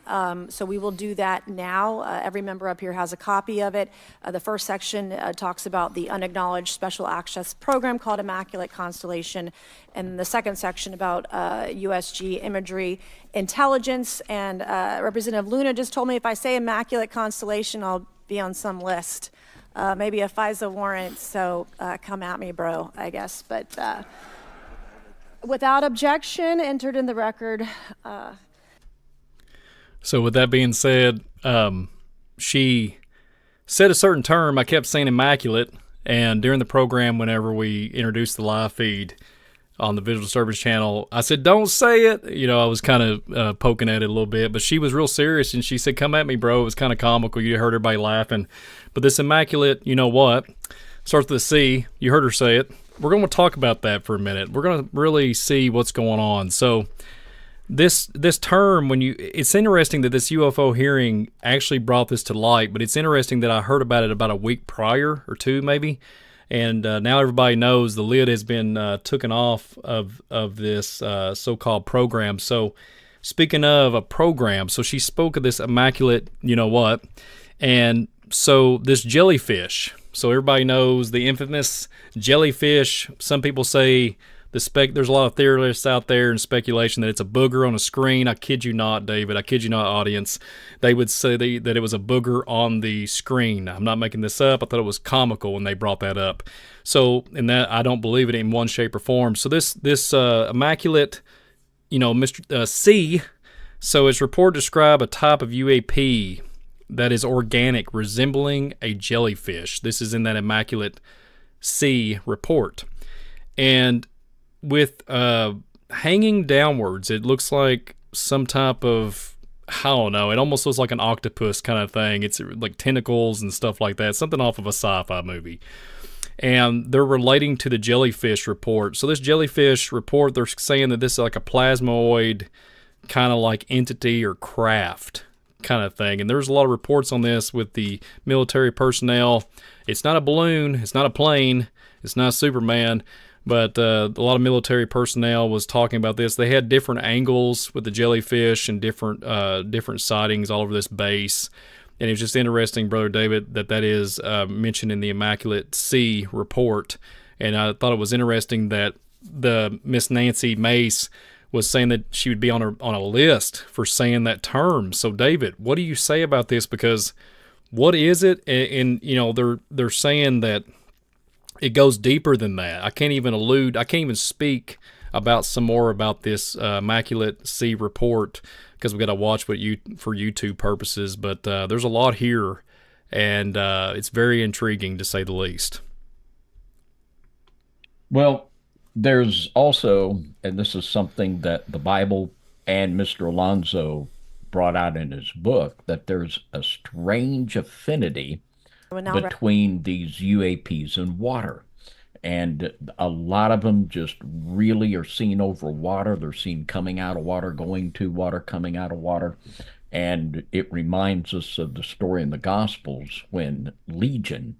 So we will do that now. Every member up here has a copy of it. The first section talks about the unacknowledged special access program called Immaculate Constellation, and the second section about USG imagery intelligence. And Representative Luna just told me if I say Immaculate Constellation, I'll be on some list, maybe a FISA warrant, so come at me, bro, I guess. But without objection, entered in the record. So with that being said, she said a certain term. I kept saying immaculate, and during the program, whenever we introduced the live feed on the Visual Service channel, I said, don't say it. You know, I was kind of poking at it a little bit, but she was real serious, and she said, come at me, bro. It was kind of comical. You heard everybody laughing. But this immaculate, you know what, starts with a C. You heard her say it. We're going to talk about that for a minute. We're going to really see what's going on. So this term, it's interesting that this UFO hearing actually brought this to light, but it's interesting that I heard about it about a week prior or two maybe. And now everybody knows the lid has been taken off of this so-called program. So speaking of a program, so she spoke of this immaculate, you know what, and so this jellyfish. So everybody knows the infamous jellyfish. Some people say there's a lot of theorists out there and speculation that it's a booger on a screen. I kid you not, David. I kid you not, audience. They would say that it was a booger on the screen. I'm not making this up. I thought it was comical when they brought that up. So, in that, I don't believe it in one shape or form. So this immaculate, Mr. C. So its report described a type of UAP that is organic, resembling a jellyfish. This is in that Immaculate C report, and with hanging downwards, it looks like some type of, I don't know, it almost looks like an octopus kind of thing. It's like tentacles and stuff like that, something off of a sci-fi movie. And they're relating to the jellyfish report. So this jellyfish report, they're saying that this is like a plasmoid kind of like entity or craft kind of thing. And there's a lot of reports on this with the military personnel. It's not a balloon, it's not a plane, it's not Superman. But a lot of military personnel was talking about this. They had different angles with the jellyfish and different sightings all over this base. And it was just interesting, Brother David, that is mentioned in the Immaculate C report. And I thought it was interesting that the Miss Nancy Mace was saying that she would be on a list for saying that term. So, David, what do you say about this? Because what is it? And they're saying that it goes deeper than that. I can't even speak about some more about this Immaculate C report because we got to watch for YouTube purposes. But there's a lot here, and it's very intriguing to say the least. Well, there's also, and this is something that the Bible and Mr. Alonzo brought out in his book, that there's a strange affinity between these UAPs and water. And a lot of them just really are seen over water. They're seen coming out of water, going to water, coming out of water. And it reminds us of the story in the Gospels when Legion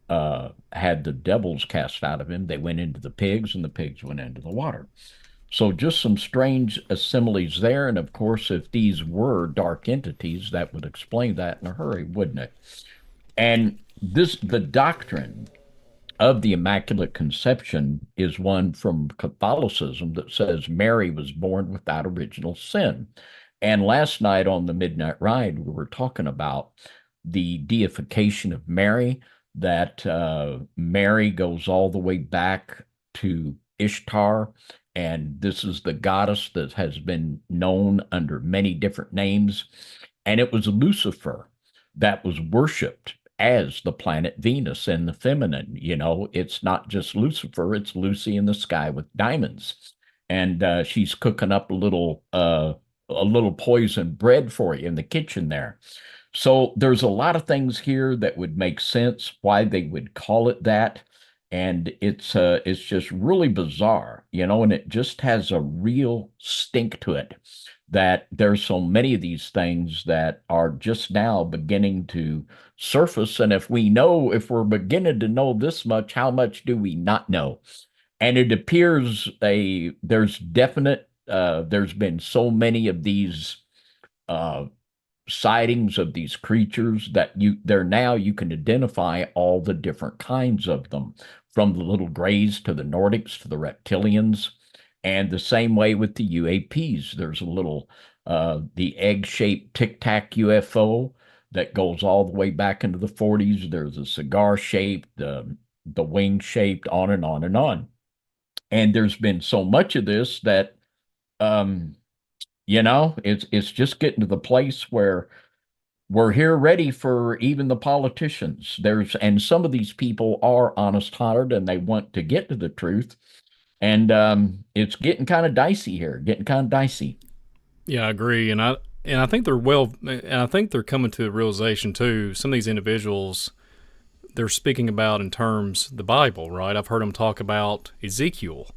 had the devils cast out of him. They went into the pigs, and the pigs went into the water. So just some strange similes there. And of course, if these were dark entities, that would explain that in a hurry, wouldn't it? And the doctrine of the Immaculate Conception is one from Catholicism that says Mary was born without original sin. And last night on the Midnight Ride, we were talking about the deification of Mary, that Mary goes all the way back to Ishtar, and this is the goddess that has been known under many different names. And it was Lucifer that was worshipped as the planet Venus and the feminine. It's not just Lucifer, it's Lucy in the sky with diamonds. And she's cooking up a little poison bread for you in the kitchen there. So there's a lot of things here that would make sense why they would call it that. And it's just really bizarre, and it just has a real stink to it that there's so many of these things that are just now beginning to surface. And if we're beginning to know this much, how much do we not know? And it appears there's been so many of these uh, sightings of these creatures that you can identify all the different kinds of them, from the little grays to the Nordics to the reptilians. And the same way with the UAPs. There's the egg-shaped Tic Tac UFO that goes all the way back into the 40s. There's a cigar-shaped, the wing-shaped, on and on and on. And there's been so much of this that it's just getting to the place where we're here ready for even the politicians. And some of these people are honest-hearted and they want to get to the truth. And it's getting kind of dicey here, getting kind of dicey. Yeah, I agree, and I think they're coming to a realization too. Some of these individuals, they're speaking about in terms the Bible, right? I've heard them talk about Ezekiel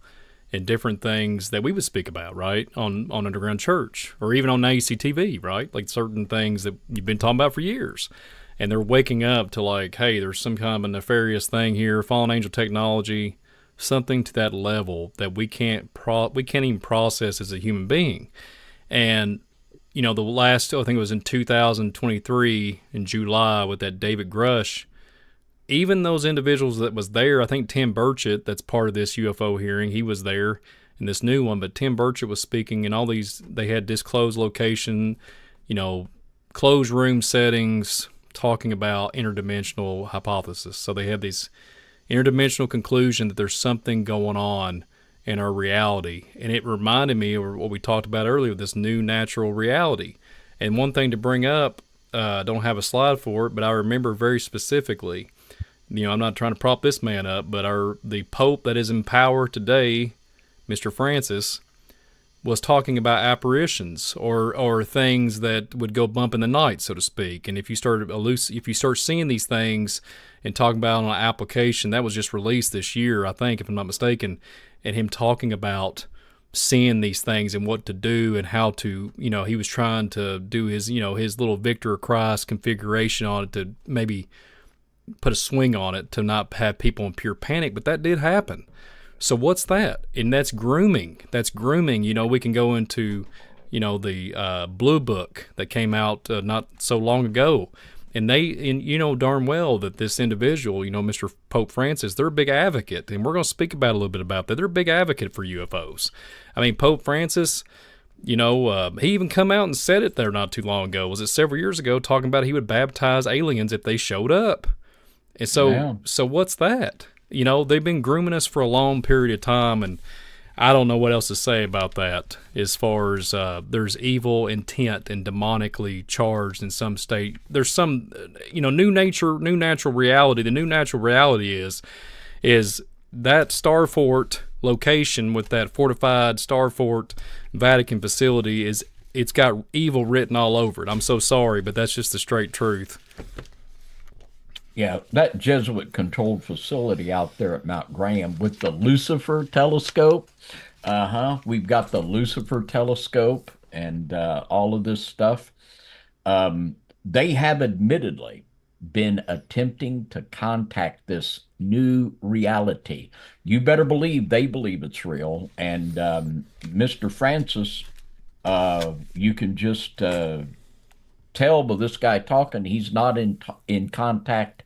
and different things that we would speak about, right, on Underground Church or even on ACTV, right? Like certain things that you've been talking about for years. And they're waking up to like, hey, there's some kind of a nefarious thing here, fallen angel technology, something to that level that we can't even process as a human being. And the last, I think it was in 2023 in July with that David Grush, even those individuals that was there, I think Tim Burchett, that's part of this UFO hearing, he was there in this new one, but Tim Burchett was speaking, and all these, they had disclosed location, closed room settings, talking about interdimensional hypothesis. So they had these interdimensional conclusion that there's something going on in our reality. And it reminded me of what we talked about earlier, this new natural reality. And one thing to bring up, I don't have a slide for it, but I remember very specifically, I'm not trying to prop this man up, but the Pope that is in power today, Mr. Francis, was talking about apparitions or things that would go bump in the night, so to speak. And if you start seeing these things and talking about on an application that was just released this year, I think, if I'm not mistaken, and him talking about seeing these things and what to do and how to, he was trying to do his little Victor of Christ configuration on it to maybe put a swing on it to not have people in pure panic, but that did happen. So what's that? And that's grooming. We can go into, the Blue Book that came out not so long ago. And darn well that this individual, Mr. Pope Francis, they're a big advocate. And we're going to speak about a little bit about that. They're a big advocate for UFOs. I mean, Pope Francis, he even come out and said it there not too long ago. Was it several years ago, talking about he would baptize aliens if they showed up. And so what's that? They've been grooming us for a long period of time, and I don't know what else to say about that as far as there's evil intent and demonically charged in some state. There's some, new natural reality. The new natural reality is that Starfort location with that fortified Starfort Vatican facility it's got evil written all over it. I'm so sorry, but that's just the straight truth. Yeah, that Jesuit-controlled facility out there at Mount Graham with the Lucifer telescope. We've got the Lucifer telescope and all of this stuff. They have admittedly been attempting to contact this new reality. You better believe they believe it's real. And Mr. Francis, you can just tell by this guy talking, he's not in contact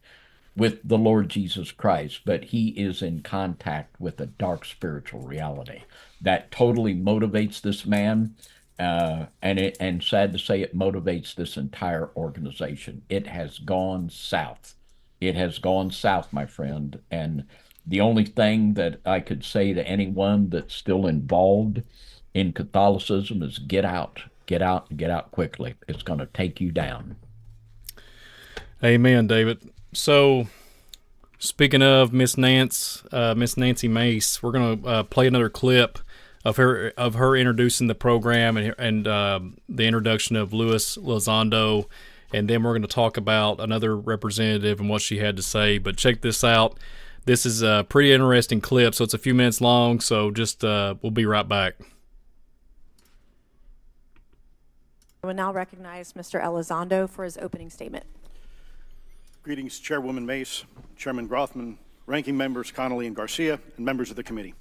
with the Lord Jesus Christ, but he is in contact with a dark spiritual reality that totally motivates this man. And sad to say, it motivates this entire organization. It has gone south. It has gone south, my friend. And The only thing that I could say to anyone that's still involved in Catholicism is get out, get out, and get out quickly. It's going to take you down. Amen, David. So, speaking of Miss Nancy Mace, we're gonna play another clip of her introducing the program and the introduction of Lue Elizondo, and then we're going to talk about another representative and what she had to say. But check this out. This is a pretty interesting clip, so it's a few minutes long. So just we'll be right back. I will now recognize Mr. Elizondo for his opening statement. Greetings, Chairwoman Mace, Chairman Grothman, Ranking Members Connolly and Garcia, and members of the committee.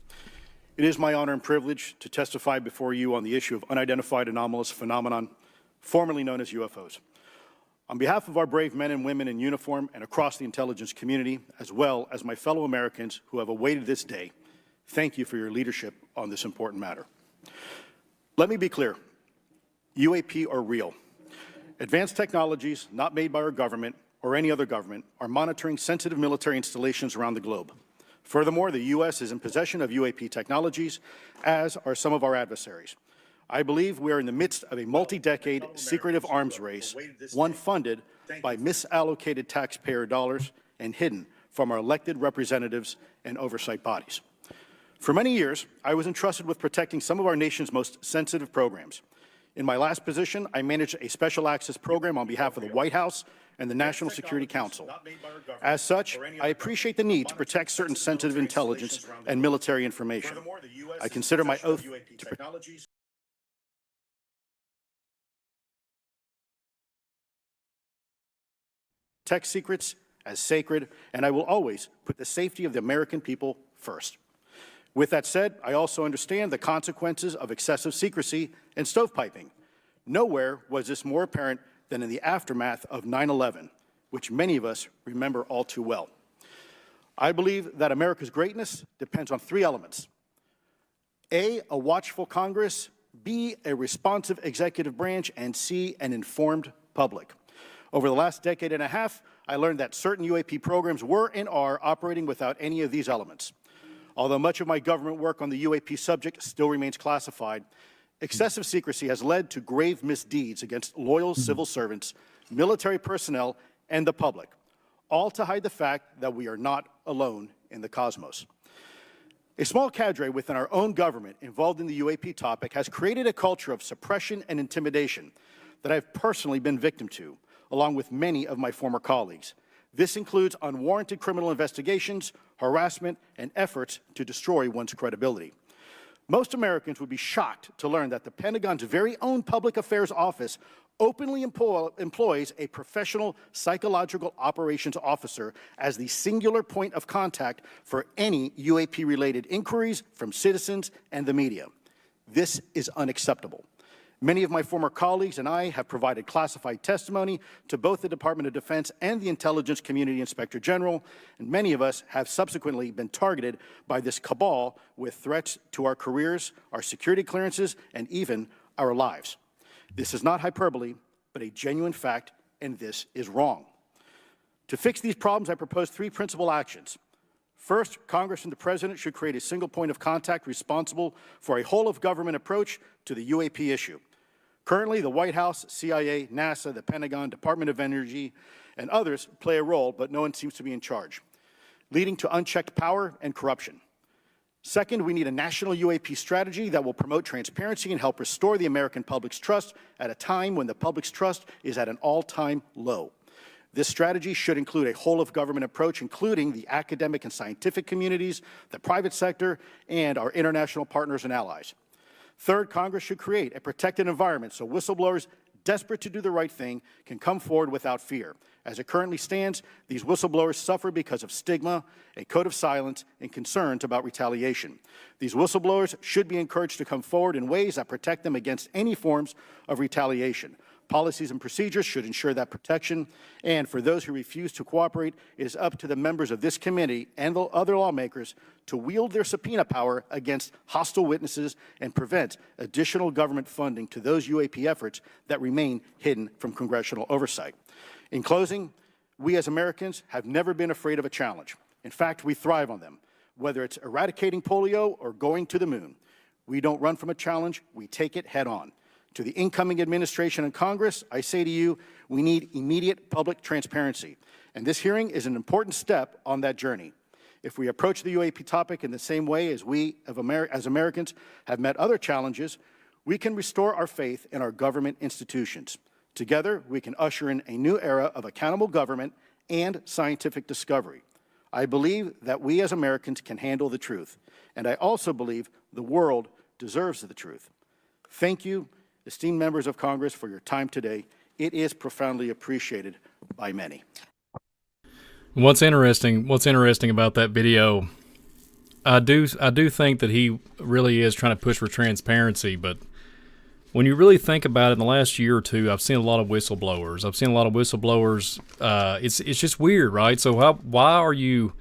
It is my honor and privilege to testify before you on the issue of unidentified anomalous phenomenon, formerly known as UFOs. On behalf of our brave men and women in uniform and across the intelligence community, as well as my fellow Americans who have awaited this day, thank you for your leadership on this important matter. Let me be clear. UAP are real. Advanced technologies not made by our government or any other government are monitoring sensitive military installations around the globe. Furthermore, the U.S. is in possession of UAP technologies, as are some of our adversaries. I believe we are in the midst of a multi-decade secretive arms race, one funded by misallocated taxpayer dollars and hidden from our elected representatives and oversight bodies. For many years, I was entrusted with protecting some of our nation's most sensitive programs. In my last position, I managed a special access program on behalf of the White House and the National Security Council. As such, I appreciate the need to protect certain sensitive intelligence and military information. I consider my oath to protect secrets as sacred, and I will always put the safety of the American people first. With that said, I also understand the consequences of excessive secrecy and stovepiping. Nowhere was this more apparent than in the aftermath of 9/11, which many of us remember all too well. I believe that America's greatness depends on three elements. A watchful Congress, B, a responsive executive branch, and C, an informed public. Over the last decade and a half, I learned that certain UAP programs were and are operating without any of these elements. Although much of my government work on the UAP subject still remains classified, excessive secrecy has led to grave misdeeds against loyal civil servants, military personnel, and the public, all to hide the fact that we are not alone in the cosmos. A small cadre within our own government involved in the UAP topic has created a culture of suppression and intimidation that I've personally been victim to, along with many of my former colleagues. This includes unwarranted criminal investigations, harassment, and efforts to destroy one's credibility. Most Americans would be shocked to learn that the Pentagon's very own Public Affairs Office openly employs a professional psychological operations officer as the singular point of contact for any UAP-related inquiries from citizens and the media. This is unacceptable. Many of my former colleagues and I have provided classified testimony to both the Department of Defense and the Intelligence Community Inspector General, and many of us have subsequently been targeted by this cabal with threats to our careers, our security clearances, and even our lives. This is not hyperbole, but a genuine fact, and this is wrong. To fix these problems, I propose three principal actions. First, Congress and the President should create a single point of contact responsible for a whole-of-government approach to the UAP issue. Currently, the White House, CIA, NASA, the Pentagon, Department of Energy, and others play a role, but no one seems to be in charge, leading to unchecked power and corruption. Second, we need a national UAP strategy that will promote transparency and help restore the American public's trust at a time when the public's trust is at an all-time low. This strategy should include a whole-of-government approach, including the academic and scientific communities, the private sector, and our international partners and allies. Third, Congress should create a protected environment so whistleblowers desperate to do the right thing can come forward without fear. As it currently stands, these whistleblowers suffer because of stigma, a code of silence, and concerns about retaliation. These whistleblowers should be encouraged to come forward in ways that protect them against any forms of retaliation. Policies and procedures should ensure that protection, and for those who refuse to cooperate, it is up to the members of this committee and the other lawmakers to wield their subpoena power against hostile witnesses and prevent additional government funding to those UAP efforts that remain hidden from congressional oversight. In closing, we as Americans have never been afraid of a challenge. In fact, we thrive on them. whether it's eradicating polio or going to the moon. We don't run from a challenge, we take it head on. To the incoming administration and Congress, I say to you, we need immediate public transparency. And this hearing is an important step on that journey. If we approach the UAP topic in the same way as we, as Americans, have met other challenges, we can restore our faith in our government institutions. Together, we can usher in a new era of accountable government and scientific discovery. I believe that we as Americans can handle the truth, and I also believe the world deserves the truth. Thank you, esteemed members of Congress, for your time today. It is profoundly appreciated by many. What's interesting about that video, I do think that he really is trying to push for transparency, but when you really think about it, in the last year or two, I've seen a lot of whistleblowers. It's just weird, right? So why are you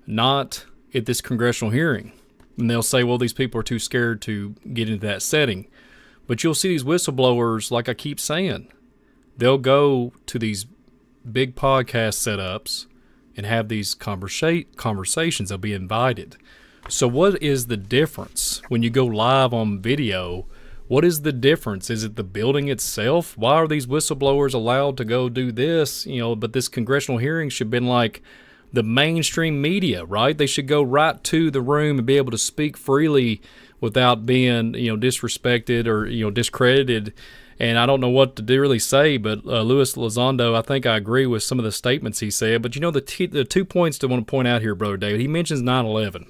not at this congressional hearing? And they'll say, well, these people are too scared to get into that setting. But you'll see these whistleblowers, like I keep saying, they'll go to these big podcast setups and have these conversations. They'll be invited. So what is the difference when you go live on video? What is the difference? Is it the building itself? Why are these whistleblowers allowed to go do this? But this congressional hearing should have been like the mainstream media, right? They should go right to the room and be able to speak freely without being, disrespected or, discredited. And I don't know what to really say, but Lue Elizondo, I think I agree with some of the statements he said. But the 2 points I want to point out here, Brother David, he mentions 9/11.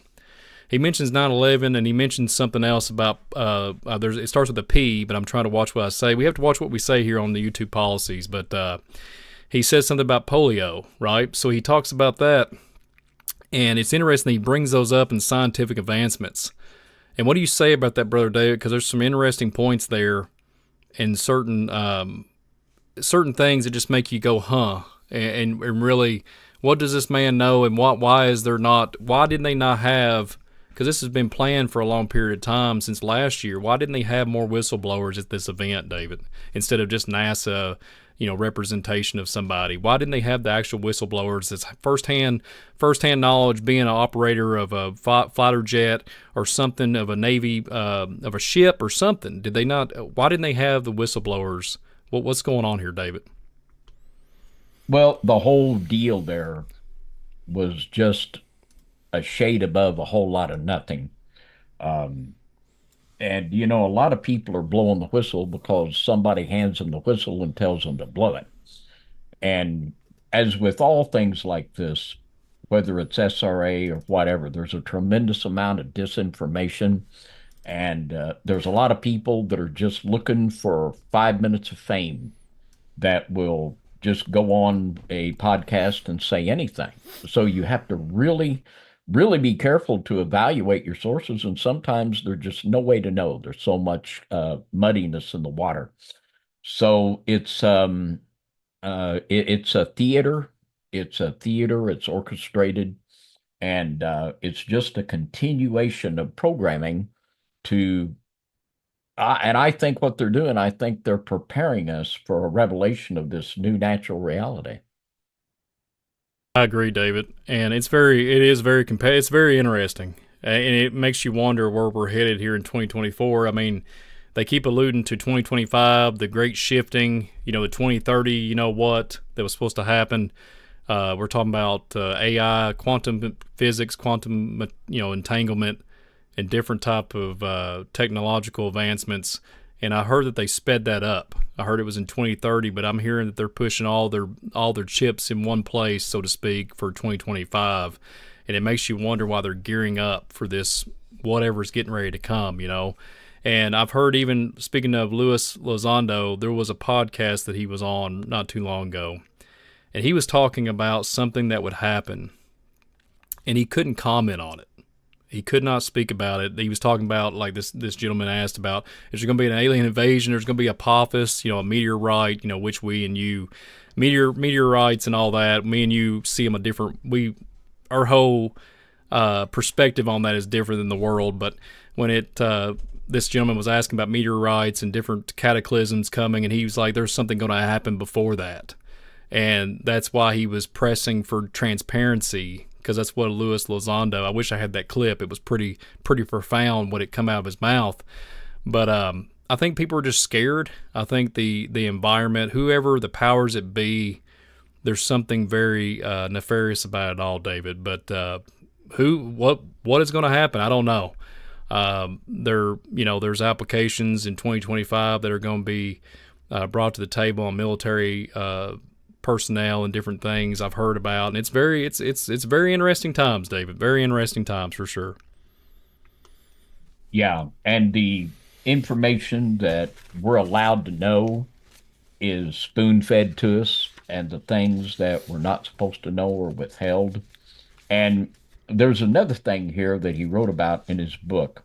He mentions 9/11, and he mentions something else about, it starts with a P, but I'm trying to watch what I say. We have to watch what we say here on the YouTube policies, but he says something about polio, right? So he talks about that, and it's interesting he brings those up in scientific advancements. And what do you say about that, Brother David? Because there's some interesting points there, and certain things that just make you go, huh? And really, what does this man know, and why didn't they not have, because this has been planned for a long period of time since last year, why didn't they have more whistleblowers at this event, David, instead of just NASA, representation of somebody? Why didn't they have the actual whistleblowers that's firsthand knowledge, being an operator of a fighter jet or something, of a Navy, of a ship or something? Did they not? Why didn't they have the whistleblowers? What's going on here, David? Well, the whole deal there was just a shade above a whole lot of nothing. And, a lot of people are blowing the whistle because somebody hands them the whistle and tells them to blow it. And as with all things like this, whether it's SRA or whatever, there's a tremendous amount of disinformation. And there's a lot of people that are just looking for 5 minutes of fame that will just go on a podcast and say anything. So you have to really be careful to evaluate your sources, and sometimes there's just no way to know. There's so much muddiness in the water. So it's a theater. It's orchestrated, and it's just a continuation of programming to. And I think what they're doing, I think they're preparing us for a revelation of this new natural reality. I agree, David, and it's very interesting, and it makes you wonder where we're headed here in 2024. I mean, they keep alluding to 2025, the great shifting, the 2030, what that was supposed to happen. We're talking about AI, quantum physics, quantum, entanglement, and different type of technological advancements. And I heard that they sped that up. I heard it was in 2030, but I'm hearing that they're pushing all their chips in one place, so to speak, for 2025. And it makes you wonder why they're gearing up for this, whatever's getting ready to come, And I've heard, even speaking of Lue Elizondo, there was a podcast that he was on not too long ago, and he was talking about something that would happen, and he couldn't comment on it. He could not speak about it. He was talking about, like this gentleman asked about, is there going to be an alien invasion? There's going to be Apophis, a meteorite, which we and you, meteorites and all that. Me and you see them our whole perspective on that is different than the world. But when this gentleman was asking about meteorites and different cataclysms coming, and he was like, there's something going to happen before that. And that's why he was pressing for transparency because that's what Lue Elizondo. I wish I had that clip. It was pretty profound when it come out of his mouth. But I think people are just scared. I think the environment, whoever the powers that be, there's something very nefarious about it all, David. But what is going to happen? I don't know. There's applications in 2025 that are going to be brought to the table on military personnel and different things I've heard about, and it's very interesting times, David. Very interesting times for sure. Yeah, and the information that we're allowed to know is spoon-fed to us, and the things that we're not supposed to know are withheld. And there's another thing here that he wrote about in his book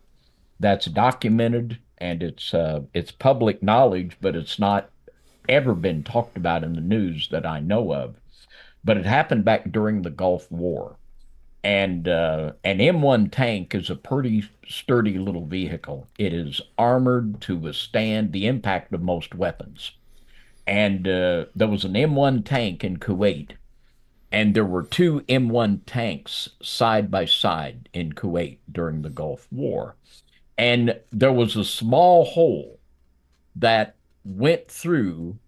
that's documented, and it's public knowledge, but it's not ever been talked about in the news that I know of. But it happened back during the Gulf War. And an M1 tank is a pretty sturdy little vehicle. It is armored to withstand the impact of most weapons. And there was an M1 tank in Kuwait, and there were two M1 tanks side by side in Kuwait during the Gulf War. And there was a small hole that went through,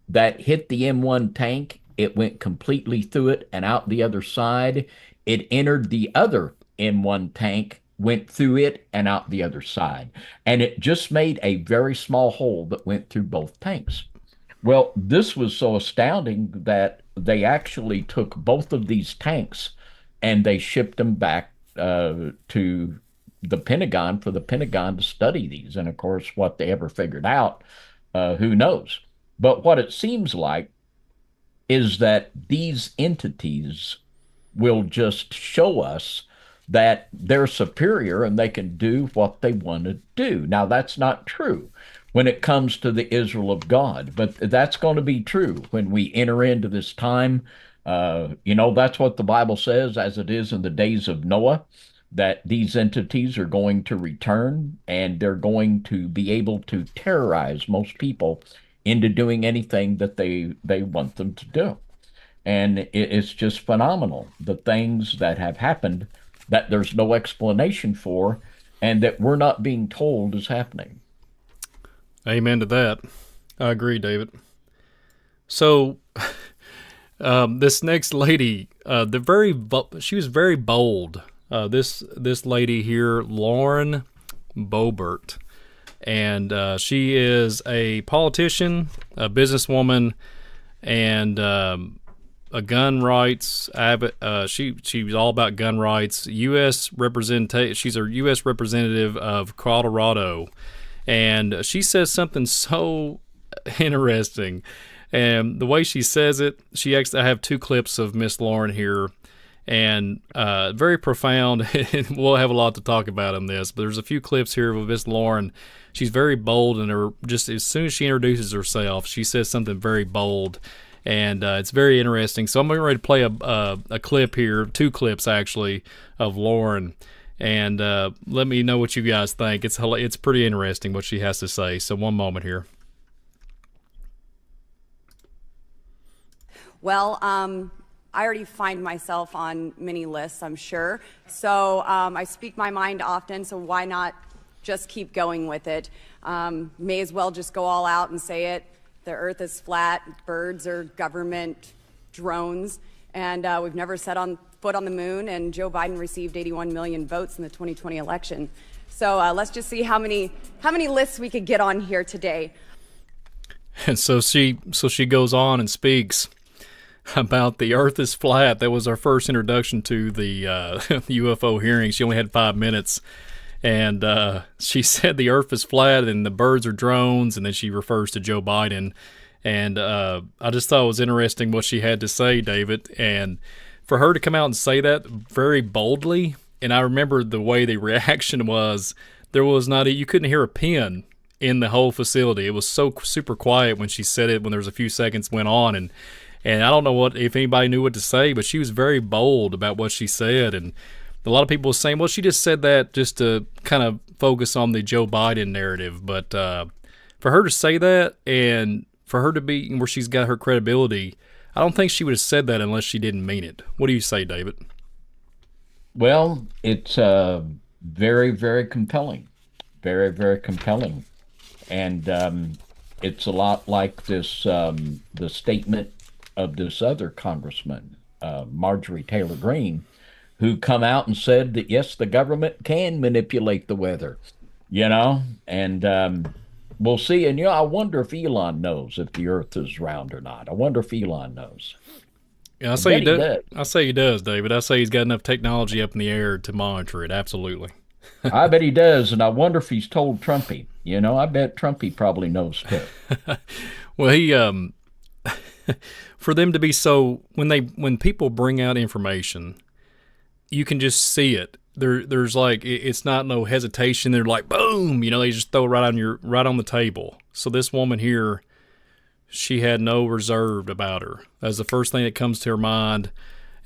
that hit the M1 tank. It went completely through it and out the other side. It entered the other M1 tank, went through it and out the other side. And it just made a very small hole that went through both tanks. Well, this was so astounding that they actually took both of these tanks and they shipped them back to the Pentagon for the Pentagon to study these. And of course, what they ever figured out, who knows? But what it seems like is that these entities will just show us that they're superior and they can do what they want to do. Now, that's not true when it comes to the Israel of God, but that's going to be true when we enter into this time. That's what the Bible says, as it is in the days of Noah, that these entities are going to return and they're going to be able to terrorize most people into doing anything that they want them to do. And it's just phenomenal, the things that have happened that there's no explanation for and that we're not being told is happening. Amen to that. I agree, David. So this next lady, she was very bold. This lady here, Lauren Boebert, and she is a politician, a businesswoman, and a gun rights avid. She was all about gun rights. U.S. She's a U.S. representative of Colorado, and she says something so interesting. And the way she says it, I have two clips of Miss Lauren here, and very profound. We'll have a lot to talk about in this, but there's a few clips here with Miss Lauren. She's very bold, and just as soon as she introduces herself, she says something very bold. And it's very interesting. So I'm ready to play a clip here, two clips actually, of Lauren. And let me know what you guys think. It's pretty interesting what she has to say. So one moment here. Well, I already find myself on many lists, I'm sure. So I speak my mind often, so why not just keep going with it? May as well just go all out and say it. The earth is flat, birds are government drones, and we've never set foot on the moon, and Joe Biden received 81 million votes in the 2020 election. So let's just see how many lists we could get on here today. And so she goes on and speaks about the earth is flat. That was our first introduction to the UFO hearing. She only had 5 minutes. And she said the earth is flat and the birds are drones, and then she refers to Joe Biden. And I just thought it was interesting what she had to say, David. And for her to come out and say that very boldly, and I remember the way the reaction was, you couldn't hear a pin in the whole facility. It was so super quiet when she said it, when there was a few seconds went on. And I don't know if anybody knew what to say, but she was very bold about what she said. And a lot of people were saying, well, she just said that just to kind of focus on the Joe Biden narrative. But for her to say that, and for her to be where she's got her credibility, I don't think she would have said that unless she didn't mean it. What do you say, David? Well, it's very, very compelling. Very, very compelling. And it's a lot like this the statement of this other congressman, Marjorie Taylor Greene, who come out and said that yes, the government can manipulate the weather, and we'll see. And I wonder if Elon knows if the Earth is round or not. I wonder if Elon knows. Yeah, I I say he bet he does. does. I say he does, David. I say he's got enough technology up in the air to monitor it. Absolutely. I bet he does, and I wonder if he's told Trumpy. I bet Trumpy probably knows too. Well, he for them to be so when people bring out information, you can just see it. There's like it's not no hesitation. They're like boom, they just throw it right on the table. So this woman here, she had no reserve about her. That's the first thing that comes to her mind,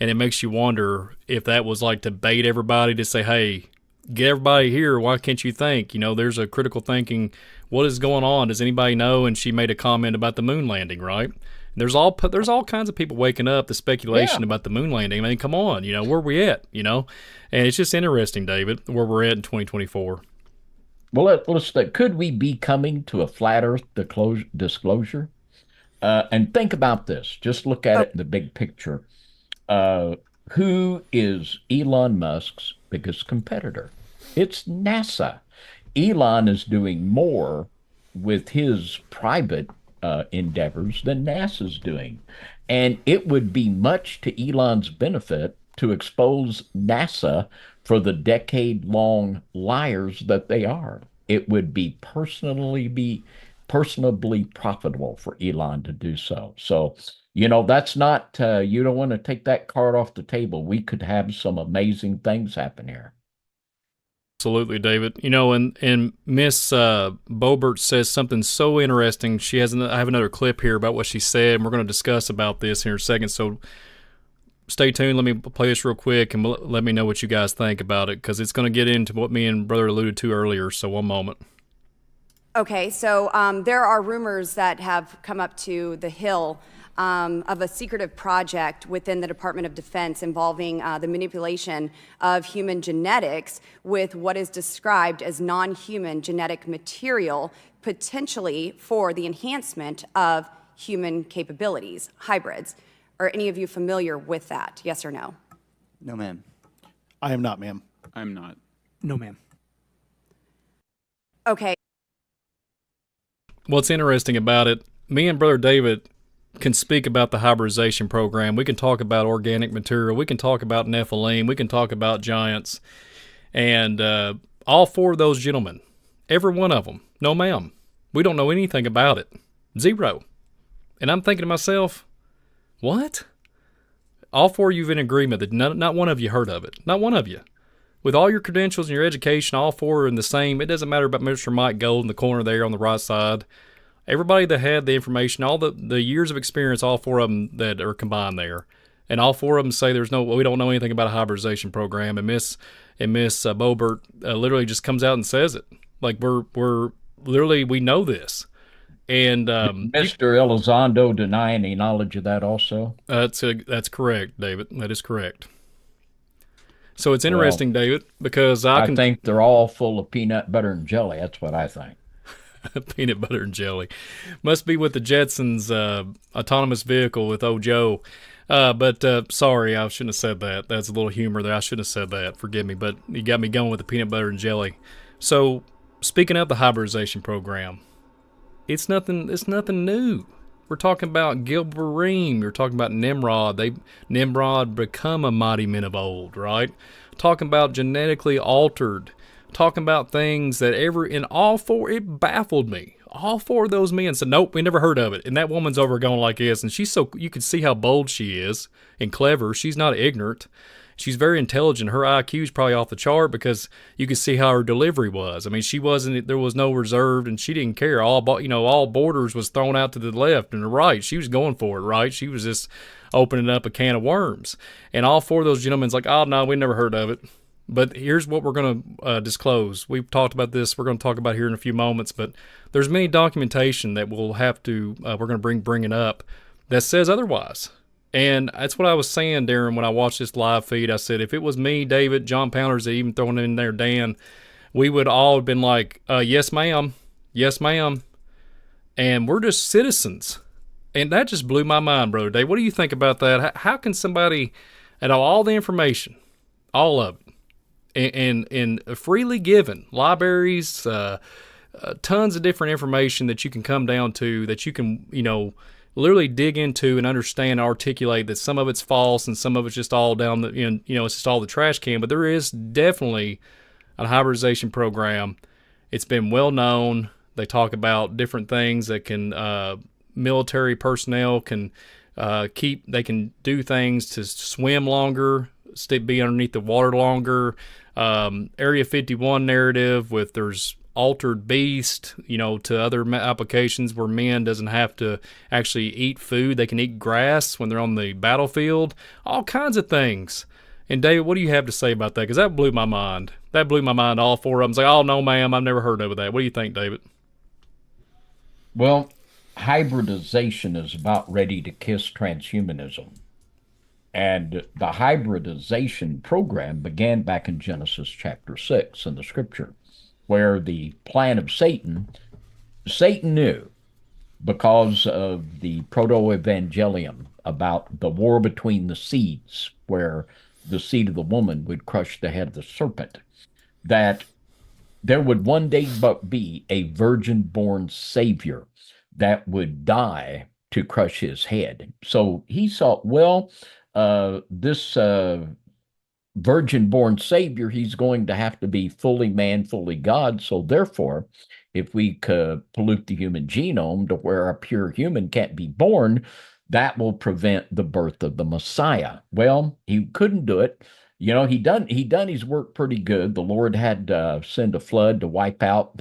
and it makes you wonder if that was like to bait everybody to say, hey, get everybody here. Why can't you think? There's a critical thinking. What is going on? Does anybody know? And she made a comment about the moon landing, right? There's all kinds of people waking up to speculation Yeah. about the moon landing. I mean, come on, where we at? And it's just interesting, David, where we're at in 2024. Well, let's think. Could we be coming to a flat Earth disclosure? And think about this. Just look at it in the big picture. Uh, who is Elon Musk's biggest competitor? It's NASA. Elon is doing more with his private endeavors than NASA's doing. And it would be much to Elon's benefit to expose NASA for the decade-long liars that they are. It would be personably profitable for Elon to do so. So, that's not, you don't want to take that card off the table. We could have some amazing things happen here. Absolutely, David. And Miss Boebert says something so interesting. I have another clip here about what she said, and we're going to discuss about this here in a second. So stay tuned. Let me play this real quick, and let me know what you guys think about it, because it's going to get into what me and Brother alluded to earlier. So one moment. Okay, so there are rumors that have come up to the Hill of a secretive project within the Department of Defense involving the manipulation of human genetics with what is described as non-human genetic material, potentially for the enhancement of human capabilities, hybrids. Are any of you familiar with that? Yes or no? No, ma'am. I am not, ma'am. I'm not. No, ma'am. Okay. What's interesting about it, me and Brother David can speak about the hybridization program. We can talk about organic material. We can talk about Nephilim. We can talk about giants. And all four of those gentlemen, every one of them, no ma'am, we don't know anything about it. Zero. And I'm thinking to myself, what? All four of you in agreement that not one of you heard of it. Not one of you. With all your credentials and your education, all four are in the same. It doesn't matter about Mr. Mike Gold in the corner there on the right side. Everybody that had the information, all the years of experience, all four of them that are combined there. And all four of them say we don't know anything about a hybridization program. And Miss Boebert literally just comes out and says it. Like we're literally, we know this. And Mr. Elizondo deny any knowledge of that also? That's correct, David. That is correct. So it's interesting, David, because I think they're all full of peanut butter and jelly. That's what I think. Peanut butter and jelly. Must be with the Jetsons autonomous vehicle with old Joe. But sorry, I shouldn't have said that. That's a little humor there. I shouldn't have said that. Forgive me. But you got me going with the peanut butter and jelly. So speaking of the hybridization program, it's nothing new. We're talking about Gilberim. You're talking about Nimrod. Nimrod become a mighty men of old, right? Talking about genetically altered. Talking about things that in all four, it baffled me. All four of those men said, nope, we never heard of it. And that woman's over going like this. And you can see how bold she is and clever. She's not ignorant. She's very intelligent. Her IQ is probably off the chart because you can see how her delivery was. I mean, there was no reserve, and she didn't care. All borders was thrown out to the left and the right. She was going for it, right? She was just opening up a can of worms. And all four of those gentlemen's like, oh, no, we never heard of it. But here's what we're going to disclose. We've talked about this. We're going to talk about here in a few moments. But there's many documentation that we'll have to, we're going to bring it up that says otherwise. And that's what I was saying, Darren, when I watched this live feed. I said, if it was me, David, John Pounders, even throwing in there Dan, we would all have been like, yes, ma'am. Yes, ma'am. And we're just citizens. And that just blew my mind, Brother Dave. What do you think about that? How can somebody, and all the information, all of it, and freely given, libraries, tons of different information that you can come down to, that you can, literally dig into and understand and articulate that some of it's false and some of it's just all down the, it's just all the trash can. But there is definitely a hybridization program. It's been well known. They talk about different things that can, military personnel can they can do things to swim longer, be underneath the water longer. Area 51 narrative with there's altered beast, to other applications where men doesn't have to actually eat food. They can eat grass when they're on the battlefield. All kinds of things. And David, what do you have to say about that? Because that blew my mind. That blew my mind. All four of them. It's like, oh, no, ma'am, I've never heard of that. What do you think, David? Well, hybridization is about ready to kiss transhumanism. And the hybridization program began back in Genesis chapter 6 in the scripture, where the plan of Satan knew, because of the proto-evangelium about the war between the seeds, where the seed of the woman would crush the head of the serpent, that there would one day but be a virgin-born Savior that would die to crush his head. So he thought, well, this virgin-born Savior, he's going to have to be fully man, fully God. So therefore, if we could pollute the human genome to where a pure human can't be born, that will prevent the birth of the Messiah. Well, he couldn't do it. He done his work pretty good. The Lord had to send a flood to wipe out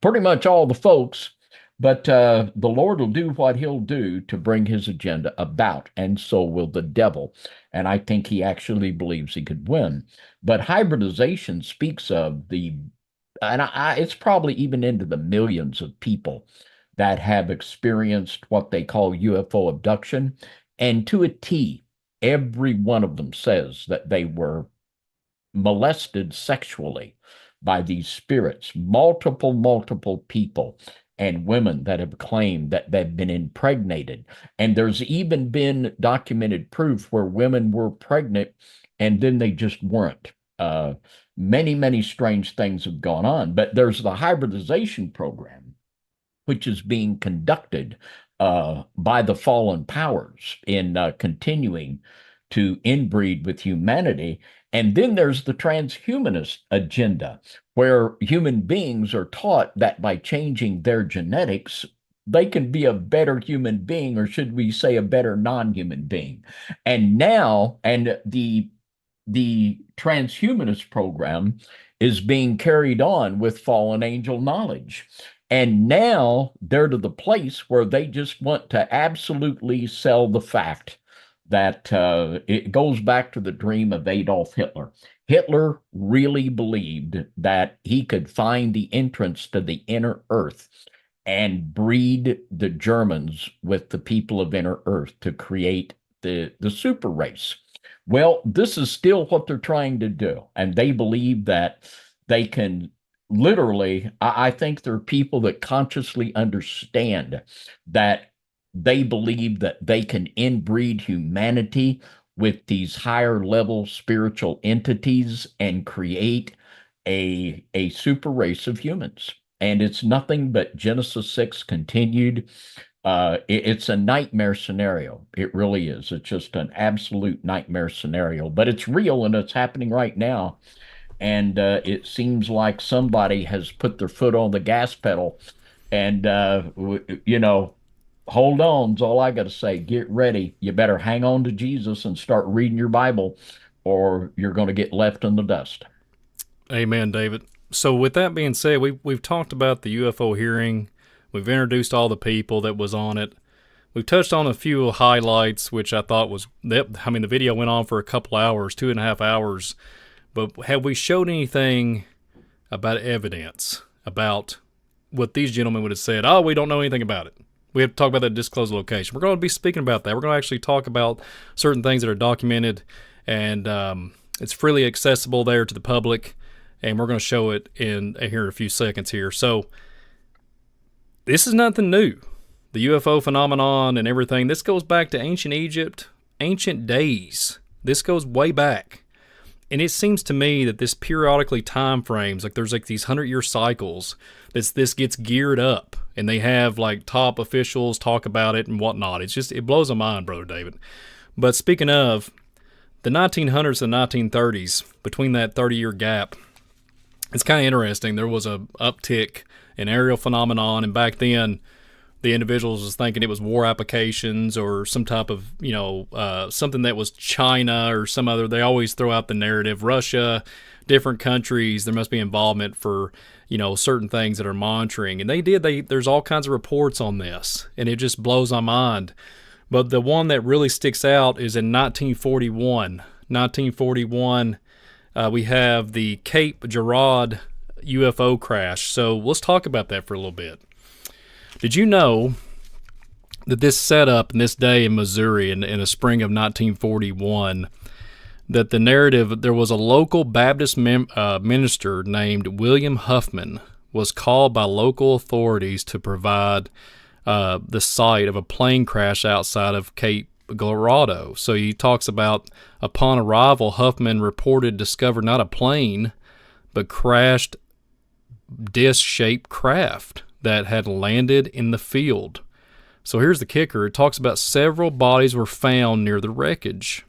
pretty much all the folks. But the Lord will do what he'll do to bring his agenda about, and so will the devil. And I think he actually believes he could win. But hybridization speaks of it's probably even into the millions of people that have experienced what they call UFO abduction. And to a T, every one of them says that they were molested sexually by these spirits, multiple people and women that have claimed that they've been impregnated. And there's even been documented proof where women were pregnant and then they just weren't. Many strange things have gone on, but there's the hybridization program, which is being conducted by the fallen powers in continuing to inbreed with humanity. And then there's the transhumanist agenda, where human beings are taught that by changing their genetics, they can be a better human being, or should we say a better non-human being. And the transhumanist program is being carried on with fallen angel knowledge. And now they're to the place where they just want to absolutely sell the fact that it goes back to the dream of Adolf Hitler. Hitler really believed that he could find the entrance to the inner earth and breed the Germans with the people of inner earth to create the super race. Well, this is still what they're trying to do. And they believe that they can literally, I think there are people that consciously understand that they believe that they can inbreed humanity with these higher level spiritual entities and create a super race of humans. And it's nothing but Genesis 6 continued. It's a nightmare scenario. It really is. It's just an absolute nightmare scenario, but it's real and it's happening right now. And it seems like somebody has put their foot on the gas pedal and, hold on is all I got to say. Get ready. You better hang on to Jesus and start reading your Bible, or you're going to get left in the dust. Amen, David. So with that being said, we've talked about the UFO hearing. We've introduced all the people that was on it. We've touched on a few highlights, which I thought the video went on for a couple hours, 2.5 hours. But have we showed anything about evidence, about what these gentlemen would have said? Oh, we don't know anything about it. We have to talk about that disclosed location. We're going to be speaking about that. We're going to actually talk about certain things that are documented, and it's freely accessible there to the public, and we're going to show it in a few seconds here. So this is nothing new. The UFO phenomenon and everything, this goes back to ancient Egypt, ancient days. This goes way back. And it seems to me that this periodically time frames, like there's like these 100-year cycles, this gets geared up, and they have like top officials talk about it and whatnot. It blows my mind, Brother David. But speaking of the 1900s and 1930s, between that 30-year gap, it's kind of interesting. There was a uptick in aerial phenomenon, and back then the individuals was thinking it was war applications or some type of, something that was China or some other. They always throw out the narrative, Russia, different countries, there must be involvement for, certain things that are monitoring. And there's all kinds of reports on this, and it just blows my mind. But the one that really sticks out is in 1941. 1941, we have the Cape Girardeau UFO crash. So let's talk about that for a little bit. Did you know that this set up in this day in Missouri in the spring of 1941, that the narrative, there was a local Baptist minister named William Huffman was called by local authorities to provide the site of a plane crash outside of Cape Girardeau. So he talks about, upon arrival, Huffman discovered not a plane, but crashed disc-shaped craft that had landed in the field. So here's the kicker. It talks about several bodies were found near the wreckage.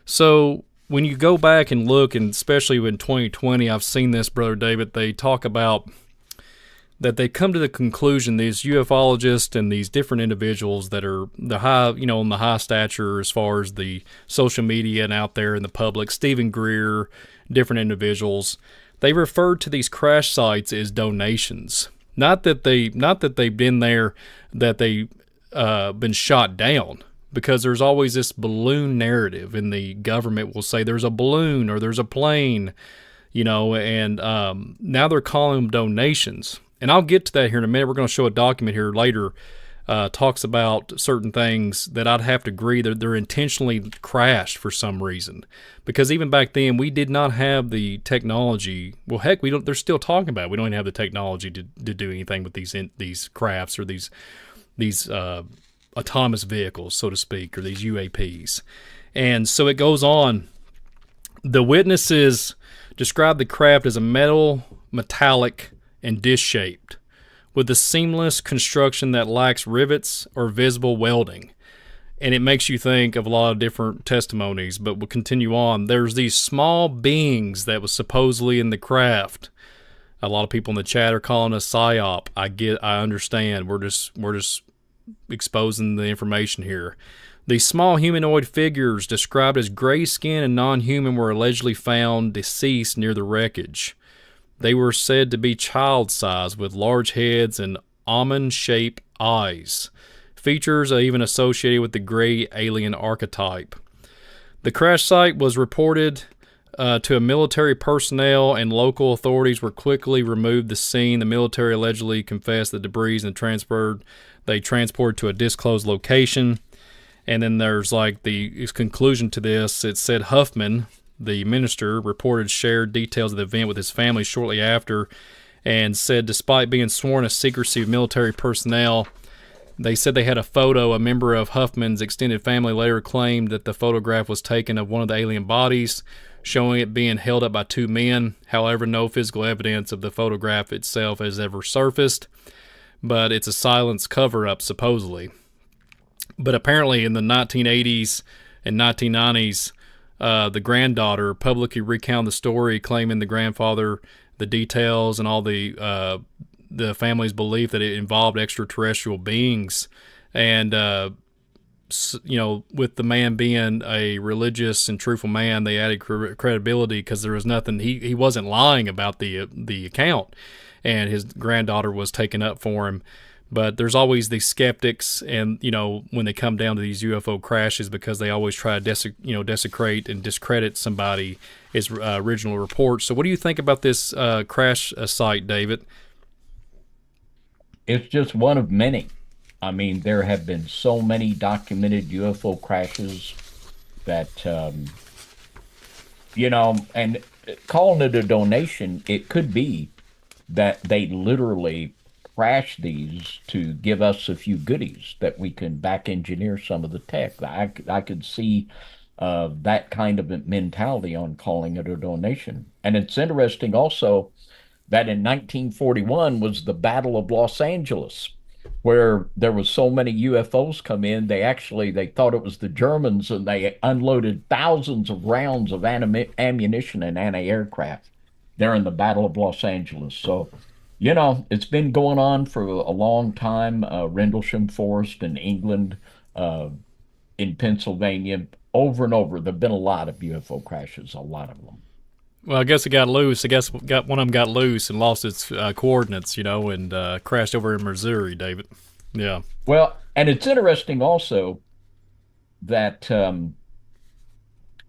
So when you go back and look, and especially in 2020, I've seen this, Brother David, they talk about that they come to the conclusion, these ufologists and these different individuals that are the high, on the high stature as far as the social media and out there in the public, Stephen Greer, different individuals, they refer to these crash sites as donations. Not that they've been there, that they've been shot down, because there's always this balloon narrative, and the government will say there's a balloon or there's a plane, and now they're calling them donations. And I'll get to that here in a minute. We're going to show a document here later, talks about certain things that I'd have to agree that they're intentionally crashed for some reason. Because even back then, we did not have the technology. Well, heck, they're still talking about it. We don't even have the technology to do anything with these crafts or these autonomous vehicles, so to speak, or these UAPs. And so it goes on. The witnesses described the craft as a metallic, and disc-shaped, with a seamless construction that lacks rivets or visible welding. And it makes you think of a lot of different testimonies, but we'll continue on. There's these small beings that was supposedly in the craft. A lot of people in the chat are calling us psyop. I understand. We're just exposing the information here. These small humanoid figures, described as gray skin and non-human, were allegedly found deceased near the wreckage. They were said to be child-sized with large heads and almond-shaped eyes, features even associated with the gray alien archetype. The crash site was reported to a military personnel, and local authorities were quickly removed the scene. The military allegedly confessed the debris and they transported to a disclosed location. And then there's like the conclusion to this. It said Huffman, the minister, shared details of the event with his family shortly after, and said despite being sworn to secrecy of military personnel, they said they had a photo. A member of Huffman's extended family later claimed that the photograph was taken of one of the alien bodies, showing it being held up by two men. However, no physical evidence of the photograph itself has ever surfaced, but it's a silence cover-up, supposedly. But apparently in the 1980s and 1990s, the granddaughter publicly recounted the story, claiming the grandfather, the details, and all the family's belief that it involved extraterrestrial beings. And, with the man being a religious and truthful man, they added credibility because there was nothing, he wasn't lying about the account, and his granddaughter was taken up for him. But there's always these skeptics, and when they come down to these UFO crashes, because they always try to desecrate and discredit somebody's original report. So, what do you think about this crash site, David? It's just one of many. I mean, there have been so many documented UFO crashes that, and calling it a donation, it could be that they literally crash these to give us a few goodies that we can back engineer some of the tech. I could see that kind of a mentality on calling it a donation. And it's interesting also that in 1941 was the Battle of Los Angeles, where there was so many UFOs come in. They thought it was the Germans, and they unloaded thousands of rounds of ammunition and anti-aircraft there in the Battle of Los Angeles. So, it's been going on for a long time. Rendlesham Forest in England, in Pennsylvania, over and over. There've been a lot of UFO crashes, a lot of them. Well, I guess it got loose. I guess one of them got loose and lost its coordinates, and crashed over in Missouri, David. Yeah. Well, and it's interesting also that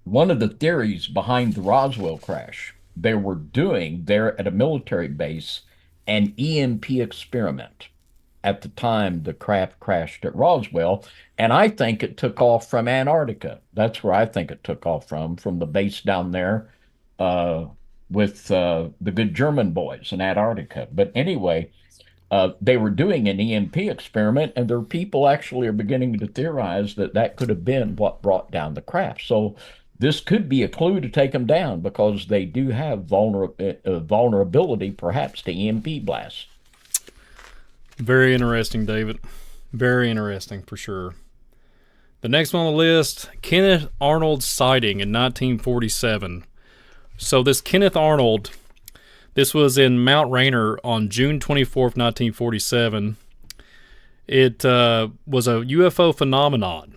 one of the theories behind the Roswell crash, they were doing there at a military base an EMP experiment at the time the craft crashed at Roswell. And I think it took off from Antarctica. That's where I think it took off from the base down there with the good German boys in Antarctica. But anyway, they were doing an EMP experiment, and their people actually are beginning to theorize that that could have been what brought down the craft. So this could be a clue to take them down, because they do have vulnerability perhaps to EMP blasts. Very interesting, David. Very interesting for sure. The next one on the list, Kenneth Arnold's sighting in 1947. So this Kenneth Arnold, this was in Mount Rainier on June 24th, 1947. It was a UFO phenomenon.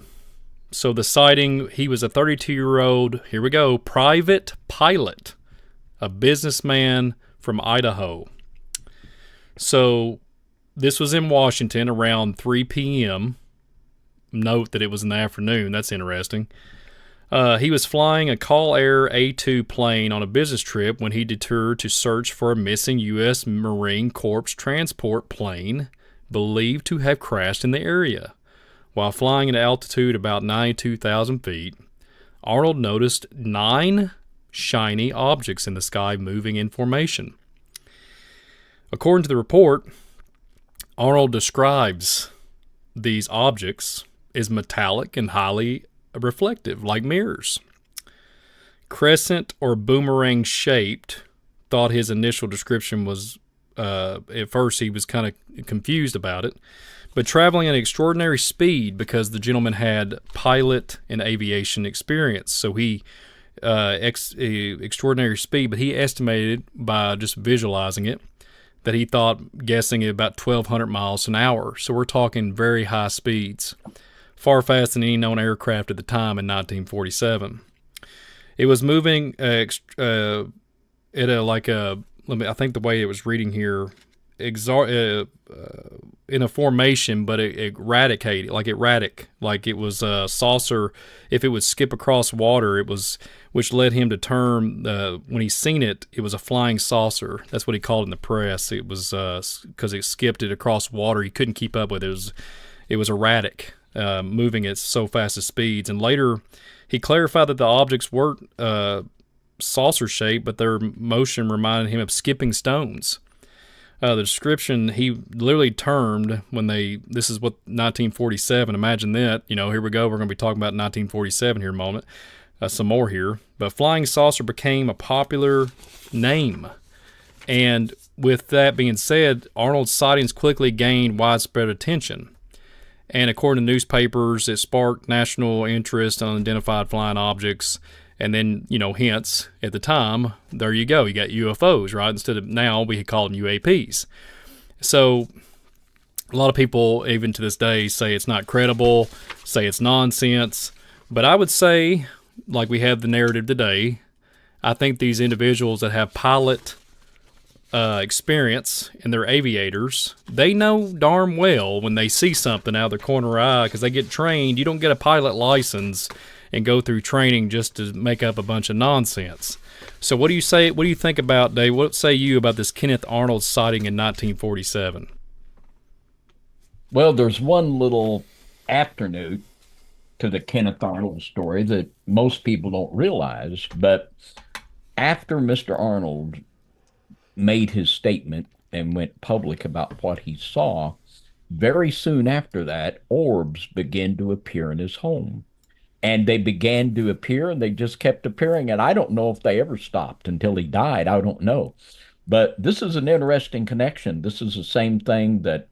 So the sighting, he was a 32-year-old, here we go, private pilot, a businessman from Idaho. So this was in Washington around 3 p.m. Note that it was in the afternoon. That's interesting. He was flying a Call Air A-2 plane on a business trip when he detoured to search for a missing U.S. Marine Corps transport plane believed to have crashed in the area. While flying at altitude about 92,000 feet, Arnold noticed 9 shiny objects in the sky moving in formation. According to the report, Arnold describes these objects as metallic and highly reflective, like mirrors. Crescent or boomerang shaped, thought his initial description was, at first he was kind of confused about it, but traveling at extraordinary speed because the gentleman had pilot and aviation experience. So he, extraordinary speed, but he estimated by just visualizing it that he thought, guessing it about 1,200 miles an hour. So we're talking very high speeds, far faster than any known aircraft at the time in 1947. It was moving I think the way it was reading here, in a formation, but erratic, like it was a saucer. If it would skip across water, which led him to term, when he seen it, it was a flying saucer. That's what he called it in the press. It was because it skipped it across water. He couldn't keep up with it. It was erratic, moving at so fast as speeds. And later, he clarified that the objects weren't saucer shaped, but their motion reminded him of skipping stones. The description he literally termed this is what 1947, imagine that, here we go, we're going to be talking about 1947 here in a moment, some more here, but flying saucer became a popular name. And with that being said, Arnold's sightings quickly gained widespread attention. And according to newspapers, it sparked national interest in unidentified flying objects. And then, hence, at the time, there you go. You got UFOs, right? Instead of now, we call them UAPs. So a lot of people, even to this day, say it's not credible, say it's nonsense. But I would say, like we have the narrative today, I think these individuals that have pilot experience and they're aviators, they know darn well when they see something out of their corner of their eye, because they get trained. You don't get a pilot license and go through training just to make up a bunch of nonsense. So what do you say? What do you think about, Dave? What say you about this Kenneth Arnold sighting in 1947? Well, there's one little afternoon to the Kenneth Arnold story that most people don't realize, but after Mr. Arnold made his statement and went public about what he saw, very soon after that, orbs began to appear in his home. And they began to appear and they just kept appearing. And I don't know if they ever stopped until he died. I don't know. But this is an interesting connection. This is the same thing that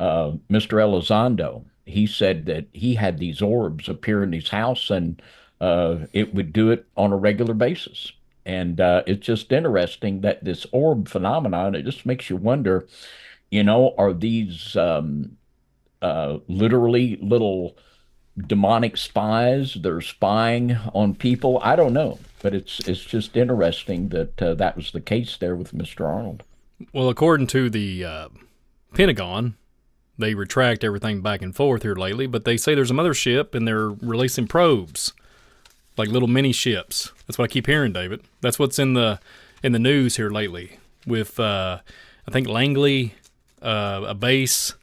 Mr. Elizondo, he said that he had these orbs appear in his house and it would do it on a regular basis. And it's just interesting that this orb phenomenon, it just makes you wonder, are these literally little demonic spies that are spying on people? I don't know, but it's just interesting that that was the case there with Mr. Arnold. Well, according to the Pentagon, they retract everything back and forth here lately, but they say there's a mothership and they're releasing probes, like little mini ships. That's what I keep hearing, David. That's what's in the news here lately with I think Langley, a base.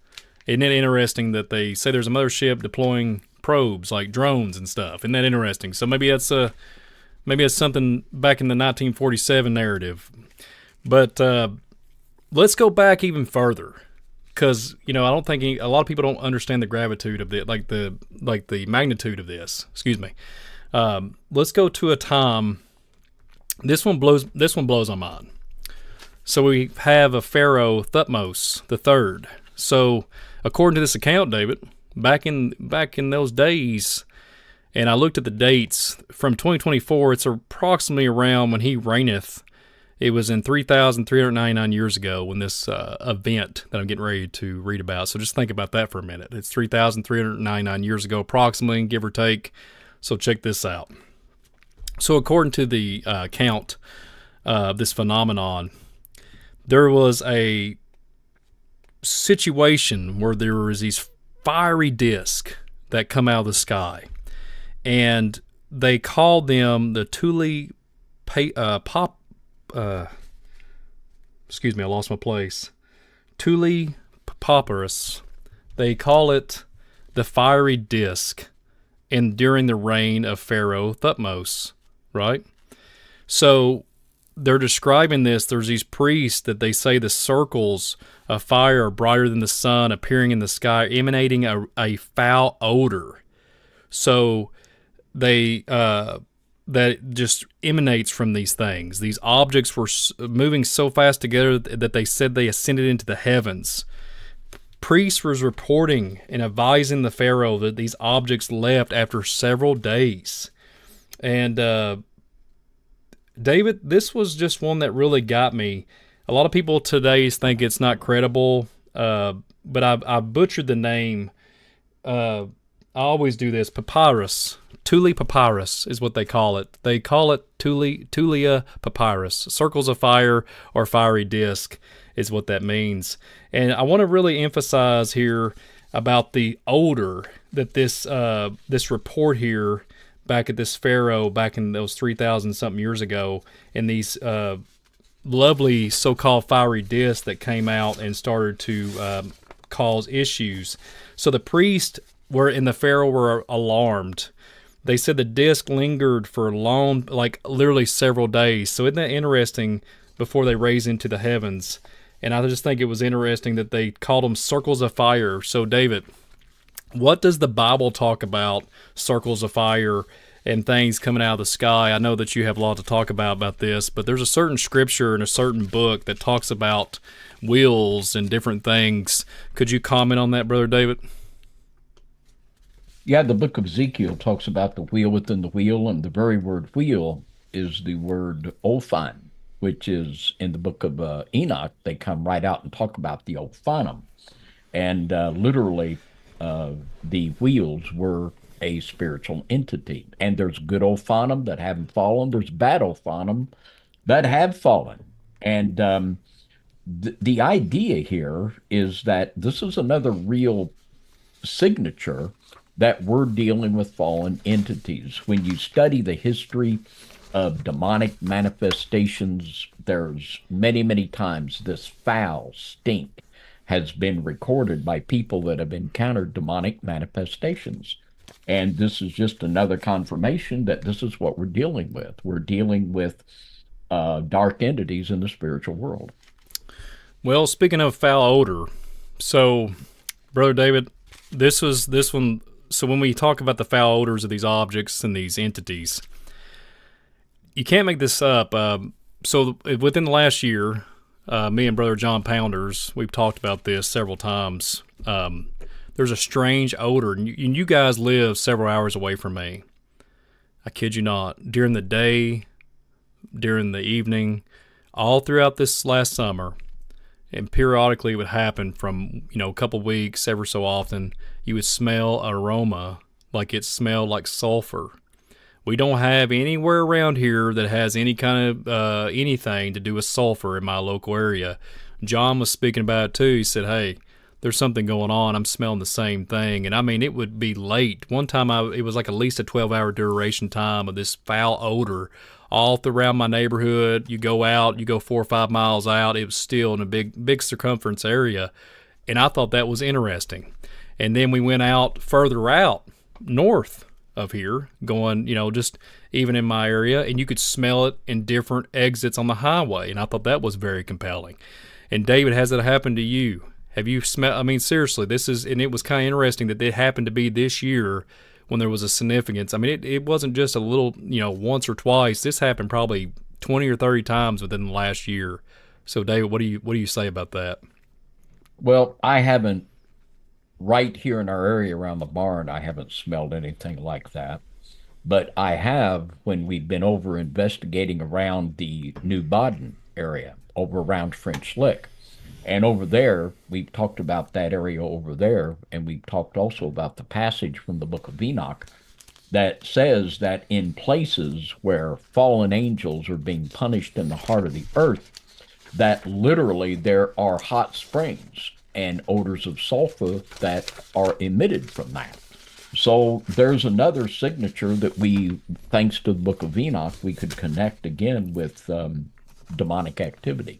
Isn't it interesting that they say there's a mothership deploying probes like drones and stuff? Isn't that interesting? So maybe that's something back in the 1947 narrative. But let's go back even further, because I don't think a lot of people don't understand the gravitude of it, like the magnitude of this. Excuse me. Let's go to a time. This one blows my mind. So we have a pharaoh, Thutmose III. So according to this account, David, back in those days, and I looked at the dates from 2024, it's approximately around when he reigneth. It was in 3,399 years ago when this event that I'm getting ready to read about. So just think about that for a minute. It's 3,399 years ago, approximately, give or take. So check this out. So according to the account of this phenomenon, there was a situation where there was these fiery discs that come out of the sky, and they called them the excuse me, I lost my place. Thule Papyrus. They call it the fiery disc, and during the reign of Pharaoh Thutmose, right? So they're describing this. There's these priests that they say the circles of fire are brighter than the sun appearing in the sky, emanating a foul odor. So they that just emanates from these things. These objects were moving so fast together that they said they ascended into the heavens. Priest was reporting and advising the Pharaoh that these objects left after several days. And David, this was just one that really got me. A lot of people today think it's not credible, but I butchered the name. I always do this. Papyrus. Thule Papyrus is what they call it. They call it Thule Papyrus. Circles of fire or fiery disc is what that means. And I want to really emphasize here about the odor that this report here back at this pharaoh back in those 3,000 something years ago, and these lovely so-called fiery discs that came out and started to cause issues. So the priest and the pharaoh were alarmed. They said the disc lingered for long, like literally several days. So isn't that interesting, before they raised into the heavens? And I just think it was interesting that they called them circles of fire. So David, what does the Bible talk about circles of fire and things coming out of the sky? I know that you have a lot to talk about this, but there's a certain scripture and a certain book that talks about wheels and different things. Could you comment on that, Brother David? Yeah, the book of Ezekiel talks about the wheel within the wheel, and the very word wheel is the word ophan, which is in the book of Enoch. They come right out and talk about the ophanim. And literally, the wheels were a spiritual entity. And there's good ophanim that haven't fallen. There's bad ophanim that have fallen. And the idea here is that this is another real signature that we're dealing with fallen entities. When you study the history of demonic manifestations, there's many, many times this foul stink has been recorded by people that have encountered demonic manifestations. And this is just another confirmation that this is what we're dealing with. We're dealing with dark entities in the spiritual world. Well, speaking of foul odor, so, Brother David, this one. So when we talk about the foul odors of these objects and these entities, you can't make this up. So within the last year, me and Brother John Pounders, we've talked about this several times. There's a strange odor, and you guys live several hours away from me. I kid you not. During the day, during the evening, all throughout this last summer, and periodically it would happen from, a couple weeks, ever so often, you would smell an aroma like it smelled like sulfur. We don't have anywhere around here that has any kind of anything to do with sulfur in my local area. John was speaking about it too. He said, hey, there's something going on. I'm smelling the same thing. And I mean, it would be late. One time it was like at least a 12-hour duration time of this foul odor all throughout my neighborhood. You go out, you go 4 or 5 miles out, it was still in a big circumference area. And I thought that was interesting. And then we went out further out north of here, going, just even in my area, and you could smell it in different exits on the highway. And I thought that was very compelling. And David, has it happened to you? Have you smelled? I mean, seriously, and it was kind of interesting that it happened to be this year when there was a significance. I mean, it wasn't just a little, once or twice. This happened probably 20 or 30 times within the last year. So, David, what do you say about that? Well, I haven't, right here in our area around the barn, I haven't smelled anything like that. But I have when we've been over investigating around the New Baden area, over around French Lick. And over there, we've talked about that area over there, and we've talked also about the passage from the book of Enoch that says that in places where fallen angels are being punished in the heart of the earth, that literally there are hot springs and odors of sulfur that are emitted from that. So there's another signature that we, thanks to the book of Enoch, we could connect again with demonic activity.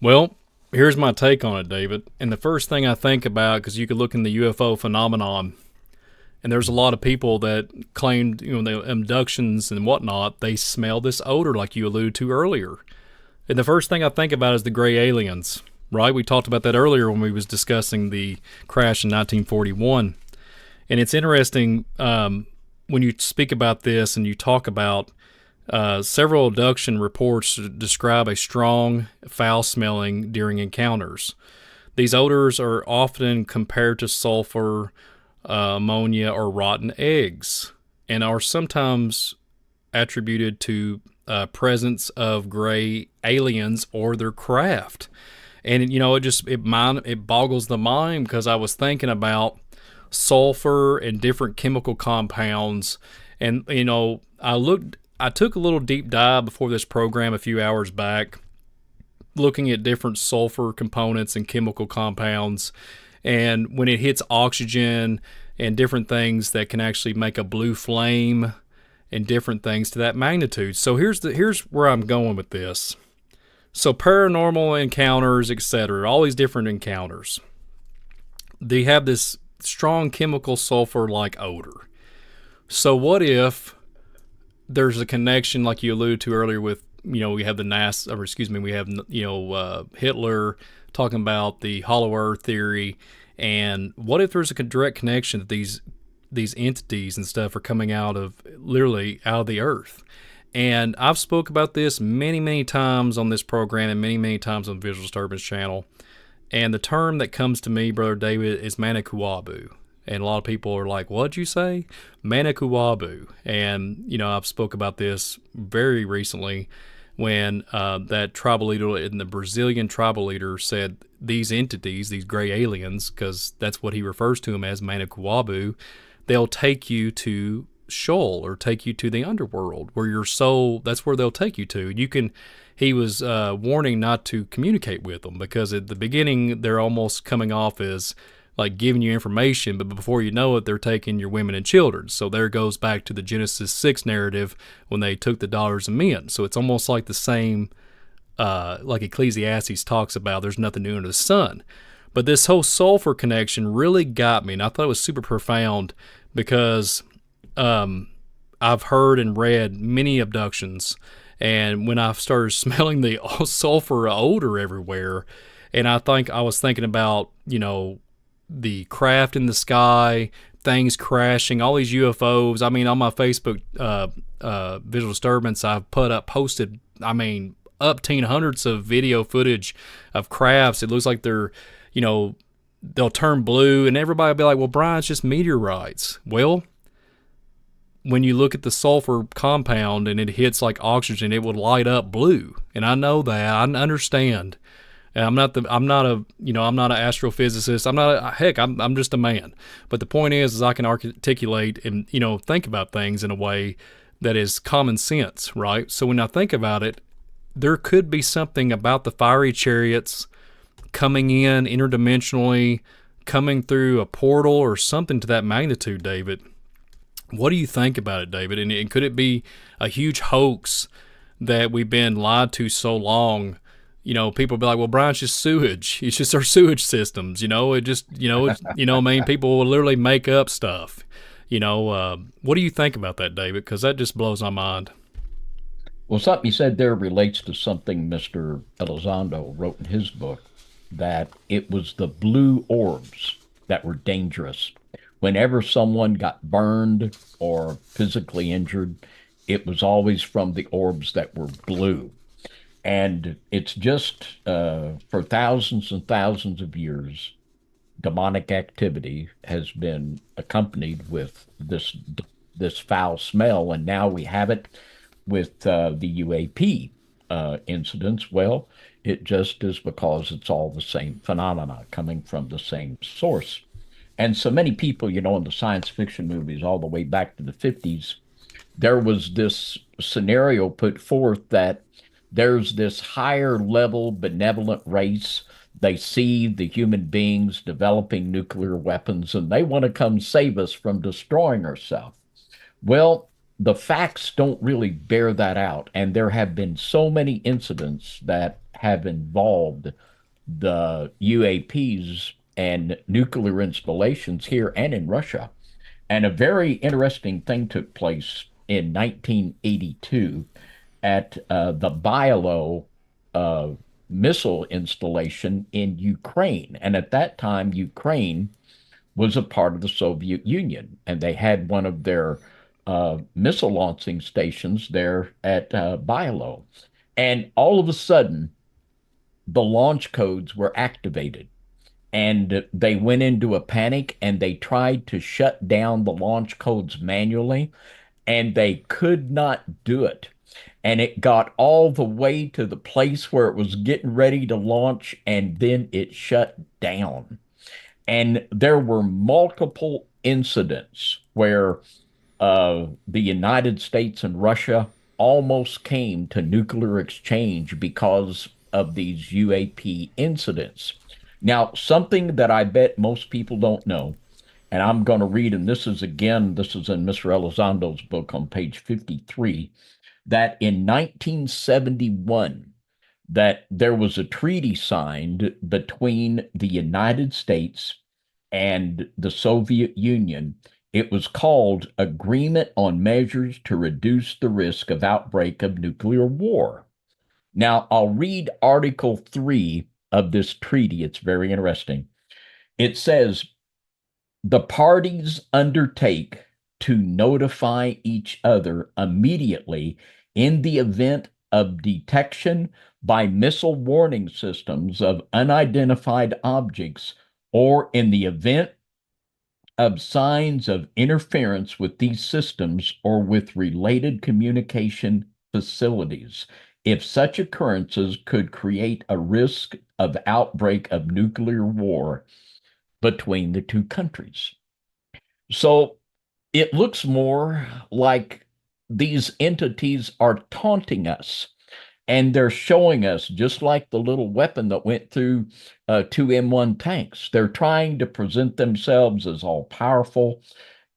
Well, here's my take on it, David. And the first thing I think about, because you could look in the UFO phenomenon, and there's a lot of people that claimed, the abductions and whatnot, they smell this odor like you alluded to earlier. And the first thing I think about is the gray aliens, right? We talked about that earlier when we was discussing the crash in 1941. And it's interesting when you speak about this and you talk about several abduction reports describe a strong foul smelling during encounters. These odors are often compared to sulfur, ammonia, or rotten eggs, and are sometimes attributed to presence of gray aliens or their craft. And it boggles the mind, because I was thinking about sulfur and different chemical compounds, and I took a little deep dive before this program a few hours back, looking at different sulfur components and chemical compounds, and when it hits oxygen and different things that can actually make a blue flame and different things to that magnitude. So here's where I'm going with this. So paranormal encounters, etc., all these different encounters, they have this strong chemical sulfur-like odor. So what if there's a connection, like you alluded to earlier, with we have the NASA, or excuse me, we have Hitler talking about the Hollow Earth theory, and what if there's a direct connection that these entities and stuff are coming literally out of the earth? And I've spoke about this many times on this program and many times on the Visual Disturbance channel. And the term that comes to me, Brother David, is Manikuabu. And a lot of people are like, what'd you say? Manikuabu. And, I've spoke about this very recently when that tribal leader and the Brazilian tribal leader said these entities, these gray aliens, because that's what he refers to them as, Manikuabu, they'll take you to Sheol, or take you to the underworld, where your soul, that's where they'll take you to. He was warning not to communicate with them, because at the beginning they're almost coming off as like giving you information, but before you know it, they're taking your women and children. So there goes back to the Genesis 6 narrative when they took the daughters of men. So it's almost like the same, like Ecclesiastes talks about, there's nothing new under the sun. But this whole sulfur connection really got me, and I thought it was super profound because I've heard and read many abductions, and when I started smelling the sulfur odor everywhere, and I was thinking about, the craft in the sky, things crashing, all these UFOs. I mean, on my Facebook visual disturbance, I've posted, up teen hundreds of video footage of crafts. It looks like they're, they'll turn blue, and everybody will be like, well, Brian, it's just meteorites. Well, when you look at the sulfur compound and it hits like oxygen, it will light up blue. And I know that. I understand. And I'm not an astrophysicist. I'm just a man. But the point is I can articulate and, think about things in a way that is common sense, right? So when I think about it, there could be something about the fiery chariots coming in interdimensionally, coming through a portal or something to that magnitude, David. What do you think about it, David? And could it be a huge hoax that we've been lied to so long? People be like, well, Brian, it's just sewage. It's just our sewage systems. People will literally make up stuff. What do you think about that, David? Because that just blows my mind. Well, something you said there relates to something Mr. Elizondo wrote in his book, that it was the blue orbs that were dangerous. Whenever someone got burned or physically injured, it was always from the orbs that were blue. And it's just for thousands and thousands of years, demonic activity has been accompanied with this foul smell, and now we have it with the UAP incidents. Well, it just is because it's all the same phenomena coming from the same source. And so many people, in the science fiction movies all the way back to the 50s, there was this scenario put forth that there's this higher level benevolent race. They see the human beings developing nuclear weapons and they want to come save us from destroying ourselves. Well, the facts don't really bear that out. And there have been so many incidents that have involved the UAPs and nuclear installations here and in Russia. And a very interesting thing took place in 1982 at the Bialo missile installation in Ukraine. And at that time, Ukraine was a part of the Soviet Union, and they had one of their missile launching stations there at Bialo. And all of a sudden, the launch codes were activated. And they went into a panic and they tried to shut down the launch codes manually, and they could not do it. And it got all the way to the place where it was getting ready to launch, and then it shut down. And there were multiple incidents where the United States and Russia almost came to nuclear exchange because of these UAP incidents. Now, something that I bet most people don't know, and I'm going to read, and this is in Mr. Elizondo's book on page 53, that in 1971, that there was a treaty signed between the United States and the Soviet Union. It was called Agreement on Measures to Reduce the Risk of Outbreak of Nuclear War. Now, I'll read Article 3 of this treaty. It's very interesting. It says, the parties undertake to notify each other immediately in the event of detection by missile warning systems of unidentified objects, or in the event of signs of interference with these systems or with related communication facilities, if such occurrences could create a risk of outbreak of nuclear war between the two countries. So it looks more like these entities are taunting us, and they're showing us, just like the little weapon that went through two M1 tanks. They're trying to present themselves as all powerful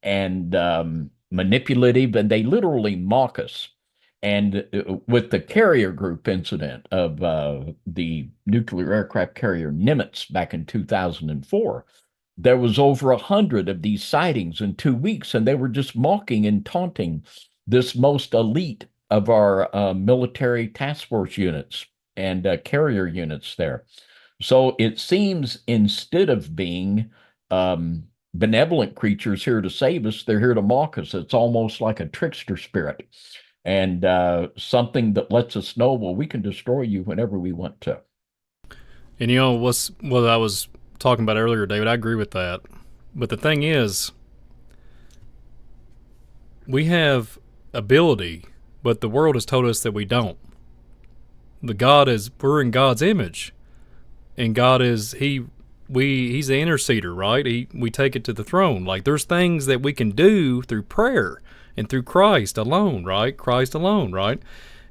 and manipulative, and they literally mock us. And with the carrier group incident of the nuclear aircraft carrier Nimitz back in 2004, there was over 100 of these sightings in 2 weeks, and they were just mocking and taunting this most elite of our military task force units and carrier units there. So it seems instead of being benevolent creatures here to save us, they're here to mock us. It's almost like a trickster spirit and something that lets us know, well, we can destroy you whenever we want to. And you know what I was talking about earlier, David, I agree with that. But the thing is, we have ability, but the world has told us that we don't. We're in God's image, and God is He's the interceder, right? We take it to the throne. Like, there's things that we can do through prayer and through Christ alone, right? Christ alone, right?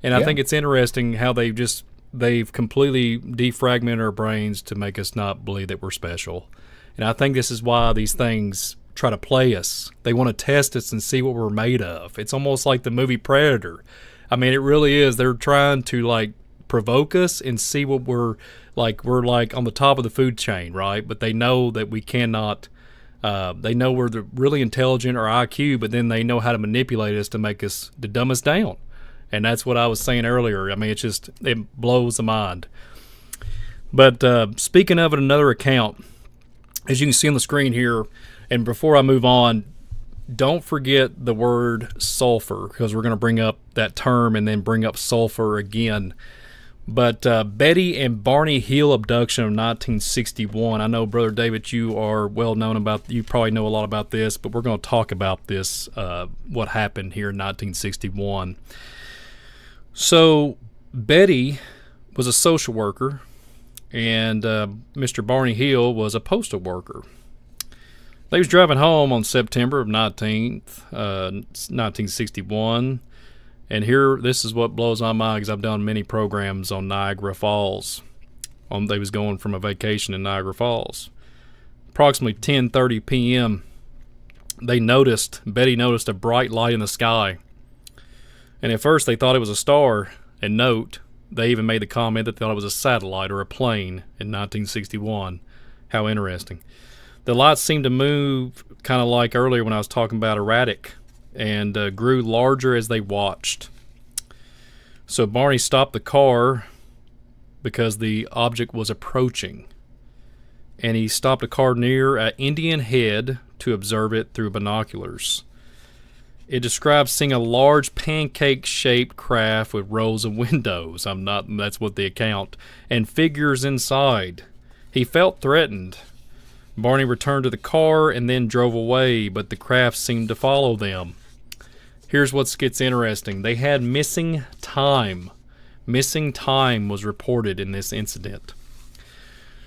And I think it's interesting how they've completely defragmented our brains to make us not believe that we're special. And I think this is why these things try to play us. They want to test us and see what we're made of. It's almost like the movie Predator. I mean, it really is. They're trying to, like, provoke us and see what we're like on the top of the food chain, right? But they know that we cannot. They know we're really intelligent or IQ, but then they know how to manipulate us to dumb us down. And that's what I was saying earlier. I mean, it blows the mind. But speaking of another account, as you can see on the screen here, and before I move on, don't forget the word sulfur, because we're going to bring up that term and then bring up sulfur again. But Betty and Barney Hill abduction of 1961. I know, Brother David, you are well known about. You probably know a lot about this, but we're going to talk about this. What happened here in 1961? So Betty was a social worker, and Mr. Barney Hill was a postal worker. They was driving home on September of 1961. And here, this is what blows my mind, because I've done many programs on Niagara Falls. They was going from a vacation in Niagara Falls. Approximately 10:30 p.m., Betty noticed a bright light in the sky. And at first they thought it was a star. And note, they even made the comment that they thought it was a satellite or a plane in 1961. How interesting. The lights seemed to move kind of like earlier when I was talking about erratic, and grew larger as they watched. So Barney stopped the car because the object was approaching. And he stopped a car near Indian Head to observe it through binoculars. It describes seeing a large pancake-shaped craft with rows of windows. That's what the account. And figures inside. He felt threatened. Barney returned to the car and then drove away, but the craft seemed to follow them. Here's what gets interesting. They had missing time. Missing time was reported in this incident.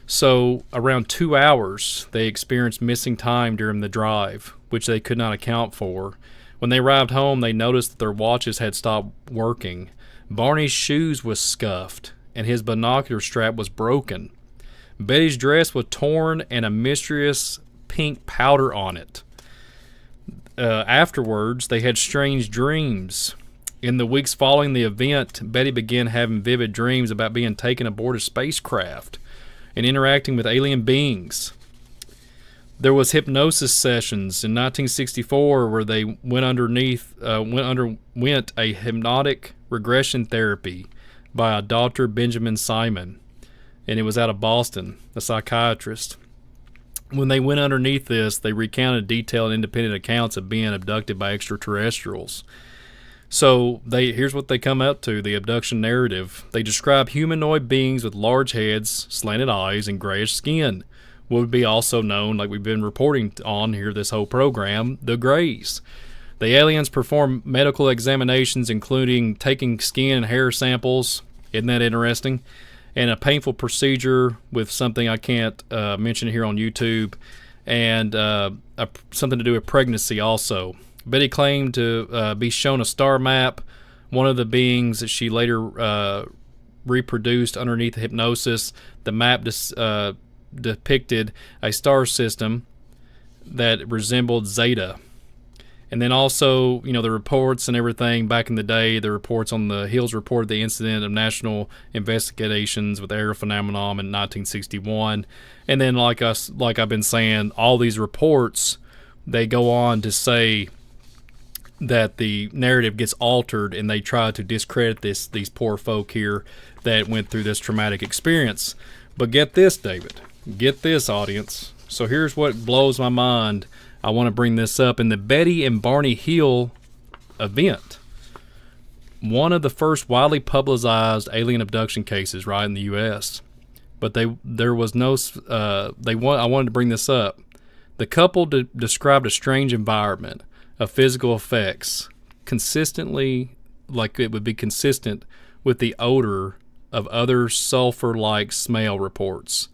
So around 2 hours, they experienced missing time during the drive, which they could not account for. When they arrived home, they noticed that their watches had stopped working. Barney's shoes was scuffed, and his binocular strap was broken. Betty's dress was torn and a mysterious pink powder on it. Afterwards, they had strange dreams. In the weeks following the event, Betty began having vivid dreams about being taken aboard a spacecraft and interacting with alien beings. There was hypnosis sessions in 1964 where they underwent a hypnotic regression therapy by a Dr. Benjamin Simon, and it was out of Boston, a psychiatrist. When they went underneath this, they recounted detailed independent accounts of being abducted by extraterrestrials. So here's what they come up to, the abduction narrative. They describe humanoid beings with large heads, slanted eyes, and grayish skin. What would be also known, like we've been reporting on here this whole program, the Greys. The aliens perform medical examinations, including taking skin and hair samples. Isn't that interesting? And a painful procedure with something I can't mention here on YouTube, and something to do with pregnancy also. Betty claimed to be shown a star map. One of the beings that she later reproduced underneath the hypnosis, the map depicted a star system that resembled Zeta. And then also, the reports and everything back in the day, the reports on the Hills reported the incident of national investigations with aerial phenomenon in 1961. And then, like I've been saying, all these reports, they go on to say that the narrative gets altered and they try to discredit these poor folk here that went through this traumatic experience. But get this, David. Get this, audience. So here's what blows my mind. I want to bring this up. In the Betty and Barney Hill event, one of the first widely publicized alien abduction cases, right, in the U.S., but there was no. I wanted to bring this up. The couple described a strange environment of physical effects, consistently, like it would be consistent with the odor of other sulfur-like smell reports.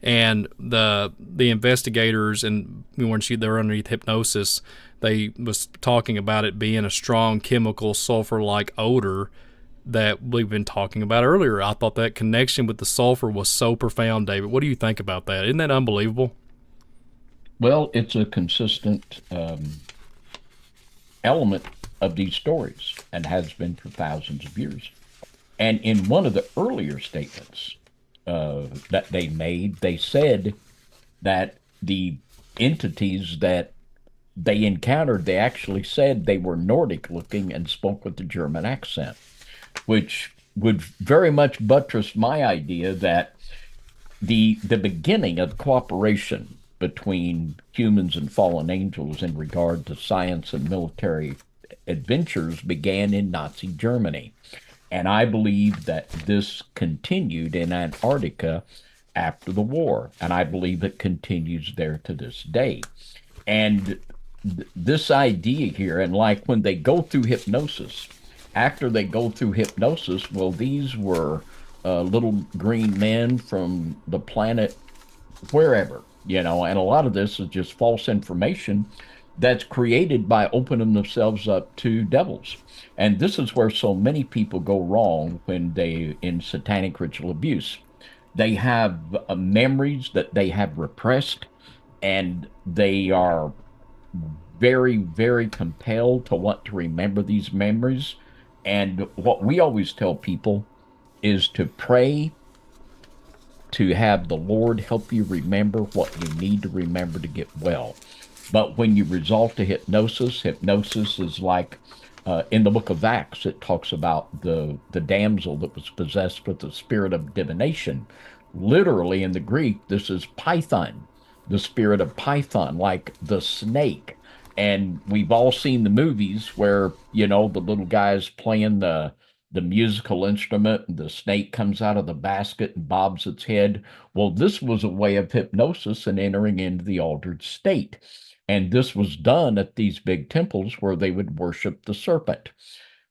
And the investigators, and when they were underneath hypnosis, they was talking about it being a strong chemical sulfur-like odor that we've been talking about earlier. I thought that connection with the sulfur was so profound, David. What do you think about that? Isn't that unbelievable? Well, it's a consistent element of these stories and has been for thousands of years. And in one of the earlier statements that they made, they said that the entities that they encountered, they actually said they were Nordic looking and spoke with a German accent, which would very much buttress my idea that the beginning of cooperation between humans and fallen angels in regard to science and military adventures began in Nazi Germany. And I believe that this continued in Antarctica after the war. And I believe it continues there to this day. And this idea here, and like when they go through hypnosis, after they go through hypnosis, well, these were little green men from the planet wherever, and a lot of this is just false information that's created by opening themselves up to devils. And this is where so many people go wrong when they in satanic ritual abuse. They have memories that they have repressed, and they are very, very compelled to want to remember these memories. And what we always tell people is to pray to have the Lord help you remember what you need to remember to get well. But when you resort to hypnosis is like in the book of Acts, it talks about the damsel that was possessed with the spirit of divination. Literally in the Greek, this is Python, the spirit of Python, like the snake. And we've all seen the movies where, the little guy's playing the musical instrument and the snake comes out of the basket and bobs its head. Well, this was a way of hypnosis and entering into the altered state. And this was done at these big temples where they would worship the serpent.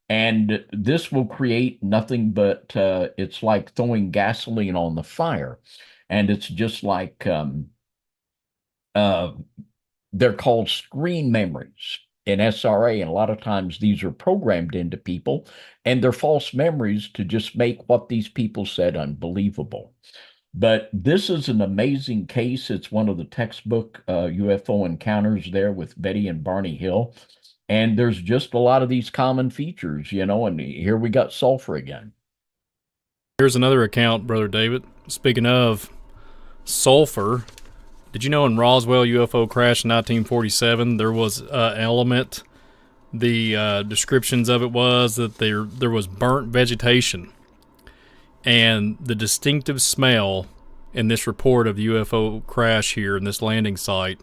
And this will create nothing but, it's like throwing gasoline on the fire. And it's just like, they're called screen memories in SRA. And a lot of times these are programmed into people, and they're false memories to just make what these people said unbelievable. But this is an amazing case. It's one of the textbook UFO encounters there with Betty and Barney Hill. And there's just a lot of these common features, and here we got sulfur again. Here's another account, Brother David. Speaking of sulfur, did you know in Roswell UFO crash in 1947, there was an element, the descriptions of it was that there was burnt vegetation. And the distinctive smell in this report of the UFO crash here in this landing site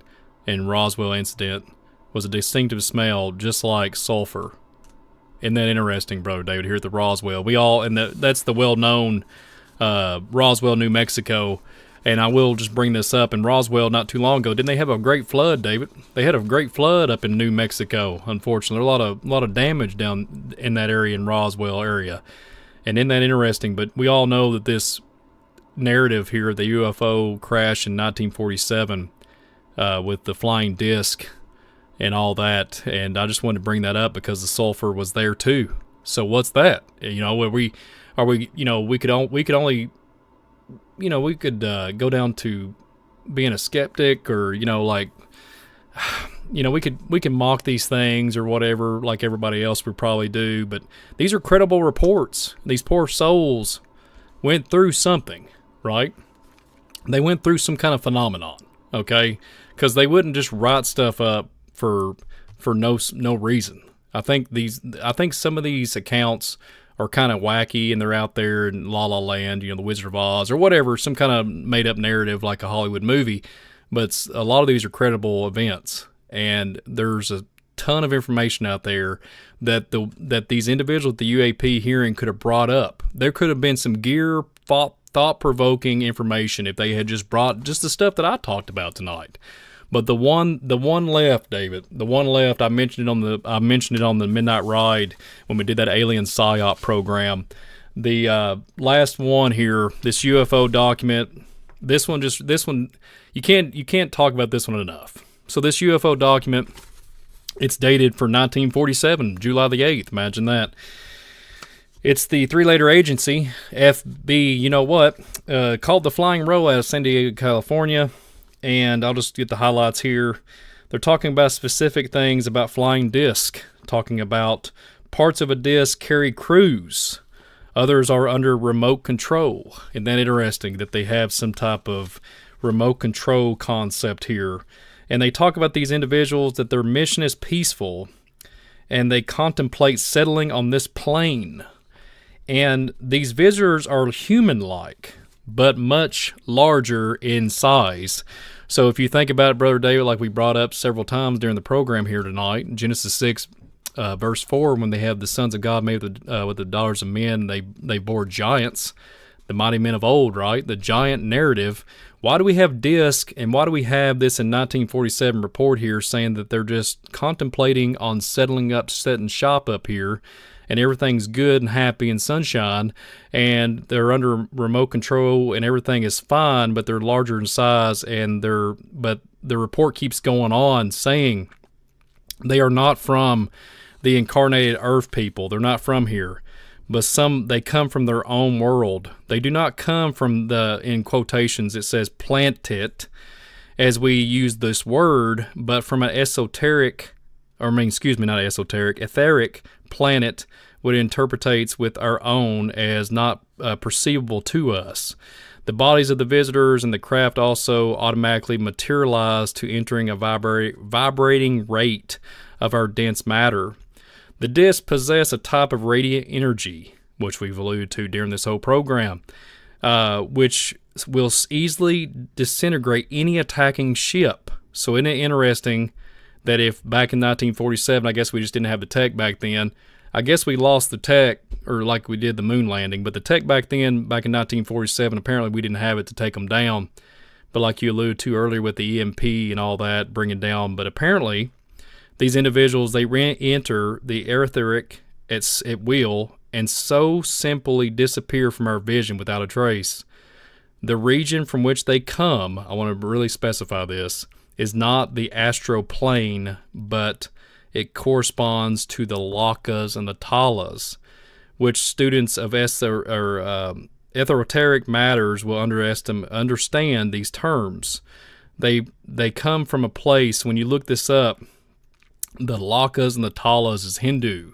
in Roswell incident was a distinctive smell just like sulfur. Isn't that interesting, Brother David, here at the Roswell? That's the well-known Roswell, New Mexico. And I will just bring this up. In Roswell, not too long ago, didn't they have a great flood, David? They had a great flood up in New Mexico, unfortunately. A lot of damage down in that area, in Roswell area. And isn't that interesting? But we all know that this narrative here, the UFO crash in 1947 with the flying disc and all that, and I just wanted to bring that up because the sulfur was there too. So what's that? We could go down to being a skeptic, or we can mock these things or whatever, like everybody else would probably do, but these are credible reports. These poor souls went through something, right? They went through some kind of phenomenon, okay? Because they wouldn't just write stuff up for no reason. I think some of these accounts are kind of wacky, and they're out there in La La Land, the Wizard of Oz or whatever, some kind of made up narrative like a Hollywood movie. But a lot of these are credible events, and there's a ton of information out there that these individuals at the UAP hearing could have brought up. There could have been some thought-provoking information if they had just brought just the stuff that I talked about tonight. But the one left, David, I mentioned it on the Midnight Ride when we did that alien psyop program. The last one here, this UFO document. This one you can't talk about this one enough. So this UFO document, it's dated for 1947, July the 8th. Imagine that. It's the three-letter agency, FB, called the Flying Roll out of San Diego, California. And I'll just get the highlights here. They're talking about specific things about flying disc, talking about parts of a disc carry crews. Others are under remote control. Isn't that interesting that they have some type of remote control concept here? And they talk about these individuals, that their mission is peaceful, and they contemplate settling on this plane. And these visitors are human-like, but much larger in size. So if you think about it, Brother David, like we brought up several times during the program here tonight, in Genesis 6, verse 4, when they have the sons of God made with the daughters of men, they bore giants, the mighty men of old, right? The giant narrative. Why do we have disc, and why do we have this in 1947 report here saying that they're just contemplating on setting shop up here, and everything's good and happy and sunshine, and they're under remote control and everything is fine, but they're larger in size, but the report keeps going on saying they are not from the incarnated earth people. They're not from here. But they come from their own world. They do not come from in quotations, it says planet, as we use this word, but from an etheric planet, what it interpretates with our own as not perceivable to us. The bodies of the visitors and the craft also automatically materialize to entering a vibrating rate of our dense matter. The discs possess a type of radiant energy, which we've alluded to during this whole program, which will easily disintegrate any attacking ship. So isn't it interesting that if back in 1947, I guess we just didn't have the tech back then, I guess we lost the tech, or like we did the moon landing, but the tech back then, back in 1947, apparently we didn't have it to take them down. But like you alluded to earlier with the EMP and all that, bring it down. But apparently, these individuals, they enter the etheric at will and so simply disappear from our vision without a trace. The region from which they come, I want to really specify this, is not the astral plane, but it corresponds to the lokas and the talas, which students of esoteric matters will understand these terms. They come from a place, when you look this up, the lokas and the talas is Hindu.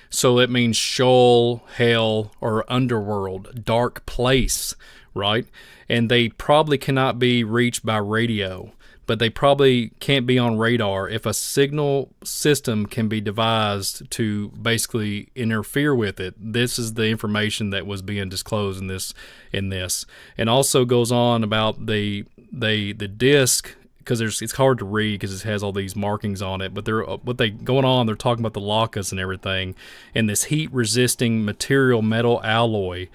So it means Sheol, hell, or underworld, dark place, right? And they probably cannot be reached by radio, but they probably can't be on radar if a signal system can be devised to basically interfere with it. This is the information that was being disclosed in this. And also goes on about the disc, because it's hard to read because it has all these markings on it, but they're talking about the lokas and everything, and this heat-resisting material metal alloy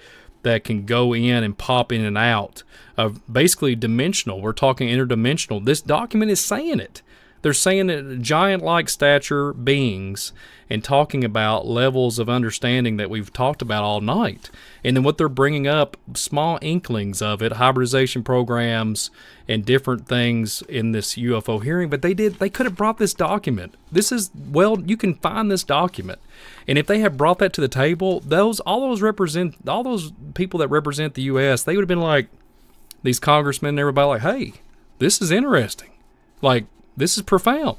that can go in and pop in and out of basically dimensional. We're talking interdimensional. This document is saying it. They're saying that giant-like stature beings and talking about levels of understanding that we've talked about all night. And then what they're bringing up, small inklings of it, hybridization programs and different things in this UFO hearing, but they could have brought this document. You can find this document. And if they had brought that to the table, all those people that represent the US, they would have been like, these congressmen and everybody like, hey, this is interesting. Like, this is profound.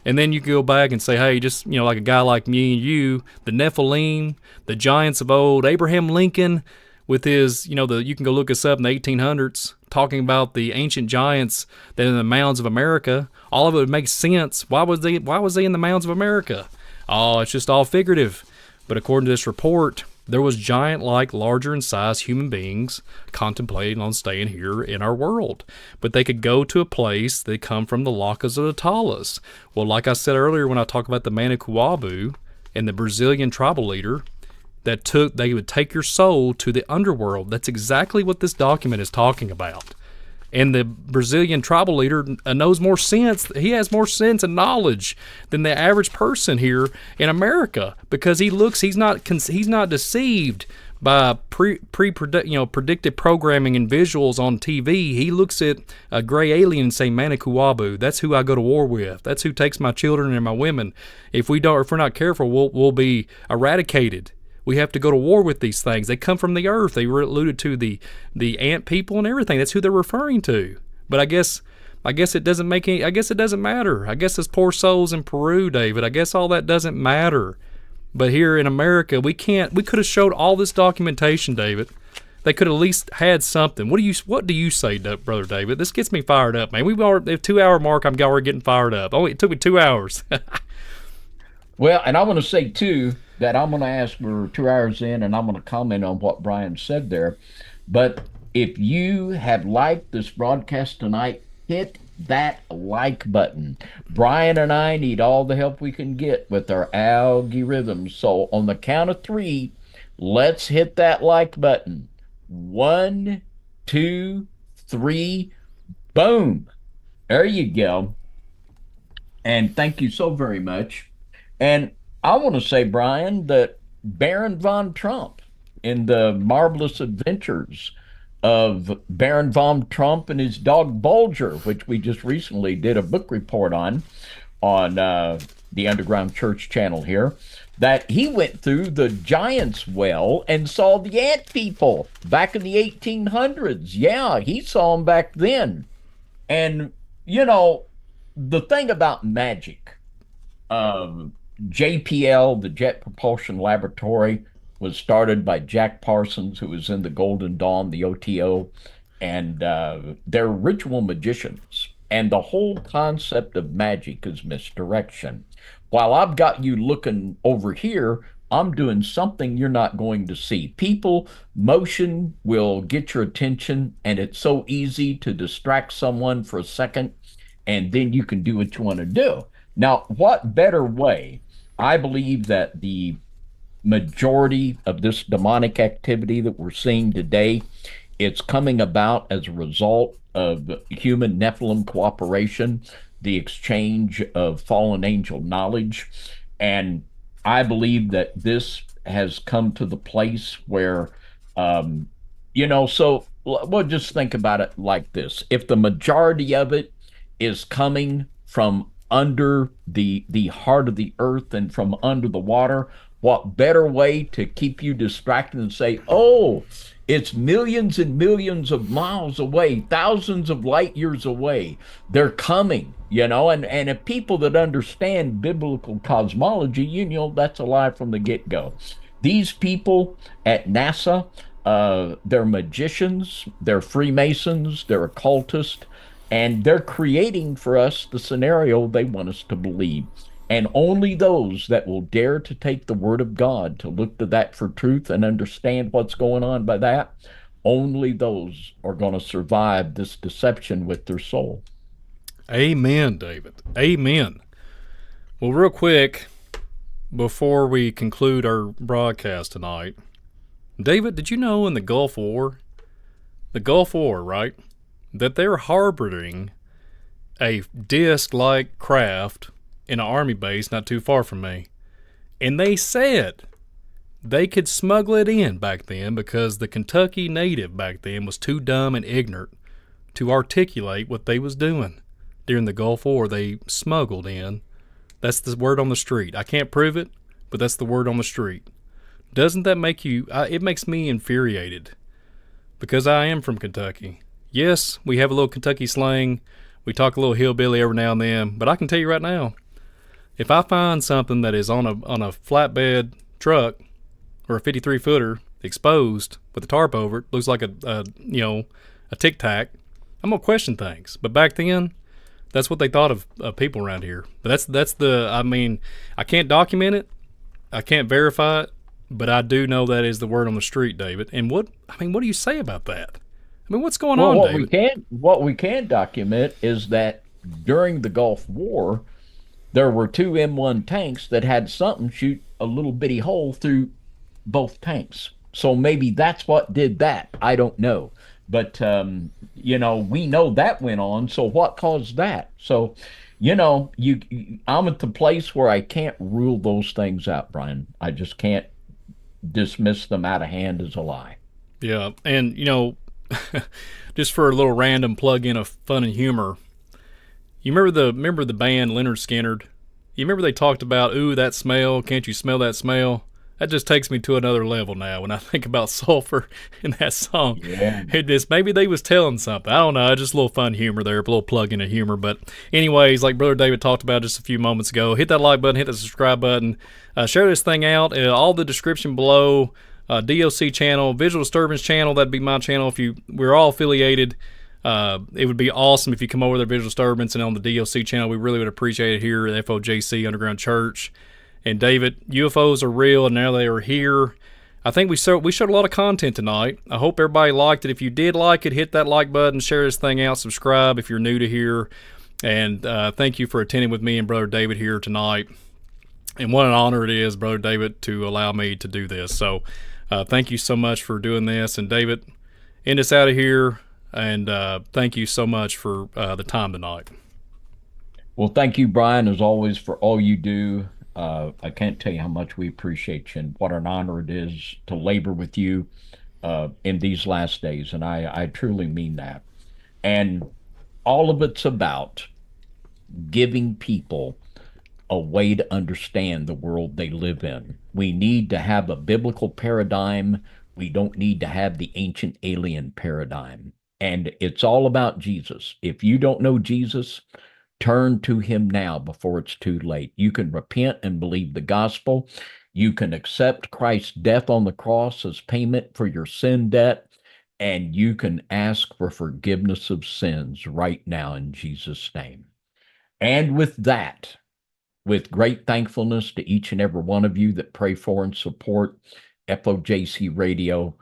And then you can go back and say, hey, just, like a guy like me and you, the Nephilim, the giants of old, Abraham Lincoln with his, you can go look us up in the 1800s, talking about the ancient giants that in the mounds of America. All of it would make sense. Why was they in the mounds of America? Oh, it's just all figurative. But according to this report, there was giant-like, larger in size human beings contemplating on staying here in our world. But they could go to a place, they come from the Lacas or the Talas. Well, like I said earlier when I talked about the Manacuabu and the Brazilian tribal leader, they would take your soul to the underworld. That's exactly what this document is talking about. And the Brazilian tribal leader knows more sense. He has more sense and knowledge than the average person here in America, because he's not deceived by predictive programming and visuals on TV. He looks at a gray alien and say, Manacuabu, that's who I go to war with. That's who takes my children and my women. If we're not careful, we'll be eradicated. We have to go to war with these things. They come from the earth. They alluded to the ant people and everything. That's who they're referring to. But I guess it doesn't make any. I guess it doesn't matter. I guess it's poor souls in Peru, David. I guess all that doesn't matter. But here in America, we can't. We could have showed all this documentation, David. They could have at least had something. What do you say, Brother David? This gets me fired up, man. We've already the 2 hour mark. I'm already getting fired up. Oh, it took me 2 hours. Well, and I want to say too that I'm going to ask, we're 2 hours in, and I'm going to comment on what Brian said there. But if you have liked this broadcast tonight, hit that like button. Brian and I need all the help we can get with our algorithms. So on the count of 3, let's hit that like button. 1, 2, 3, boom. There you go. And thank you so very much. And I want to say, Brian, that Baron von Trump, in the marvelous adventures of Baron von Trump and his dog Bulger, which we just recently did a book report on the Underground Church channel here, that he went through the Giant's Well and saw the ant people back in the 1800s. Yeah, he saw them back then. And, the thing about magic, JPL, the Jet Propulsion Laboratory, was started by Jack Parsons, who was in the Golden Dawn, the OTO, and they're ritual magicians. And the whole concept of magic is misdirection. While I've got you looking over here, I'm doing something you're not going to see. People, motion will get your attention, and it's so easy to distract someone for a second, and then you can do what you want to do. Now, what better way? I believe that the majority of this demonic activity that we're seeing today, it's coming about as a result of human Nephilim cooperation, the exchange of fallen angel knowledge. And I believe that this has come to the place where, so we'll just think about it like this. If the majority of it is coming from under the heart of the earth and from under the water, what better way to keep you distracted and say, oh, it's millions and millions of miles away, thousands of light years away. They're coming, and if people that understand biblical cosmology, that's a lie from the get-go. These people at NASA, they're magicians, they're Freemasons, they're occultists, and they're creating for us the scenario they want us to believe. And only those that will dare to take the word of God to look to that for truth and understand what's going on by that, only those are going to survive this deception with their soul. Amen, David. Amen. Well, real quick, before we conclude our broadcast tonight, David, did you know in the Gulf War, right, that they're harboring a disc-like craft in an army base not too far from me, and they said they could smuggle it in back then because the Kentucky native back then was too dumb and ignorant to articulate what they was doing during the Gulf War. They smuggled in. That's the word on the street. I can't prove it, but that's the word on the street. Doesn't that make you, it makes me infuriated, because I am from Kentucky. Yes, we have a little Kentucky slang. We talk a little hillbilly every now and then, but I can tell you right now, If I find something that is on a flatbed truck or a 53 footer exposed with a tarp over it, looks like a tic tac, I'm gonna question things. But back then, that's what they thought of people around here. But I mean, I can't document it, I can't verify it, but I do know that is the word on the street, David. And what do you say about that? I mean, what's going on, David? What we can document is that during the Gulf War, there were two M1 tanks that had something shoot a little bitty hole through both tanks. So maybe that's what did that. I don't know. But, we know that went on. So what caused that? So, I'm at the place where I can't rule those things out, Brian. I just can't dismiss them out of hand as a lie. Yeah. And, just for a little random plug in of fun and humor, you remember the band Leonard Skinner? You remember they talked about, ooh, that smell, can't you smell that smell? That just takes me to another level now when I think about sulfur in that song. Yeah. Maybe they was telling something. I don't know. Just a little fun humor there, a little plug in of humor. But anyways, like Brother David talked about just a few moments ago, hit that like button, hit the subscribe button, share this thing out. All the description below, DOC channel, Visual Disturbance channel, that'd be my channel. We're all affiliated. It would be awesome if you come over to Visual Disturbance and on the DOC channel. We really would appreciate it here at FOJC Underground Church. And David, UFOs are real, and now they are here. I think we showed a lot of content tonight. I hope everybody liked it. If you did like it, hit that like button, share this thing out, subscribe if you're new to here. And thank you for attending with me and Brother David here tonight. And what an honor it is, Brother David, to allow me to do this. So thank you so much for doing this. And David, end us out of here. And thank you so much for the time tonight. Well, thank you, Brian, as always, for all you do. I can't tell you how much we appreciate you and what an honor it is to labor with you in these last days. And I truly mean that. And all of it's about giving people a way to understand the world they live in. We need to have a biblical paradigm. We don't need to have the ancient alien paradigm. And it's all about Jesus. If you don't know Jesus, turn to him now before it's too late. You can repent and believe the gospel. You can accept Christ's death on the cross as payment for your sin debt. And you can ask for forgiveness of sins right now in Jesus' name. And with that, with great thankfulness to each and every one of you that pray for and support FOJC Radio,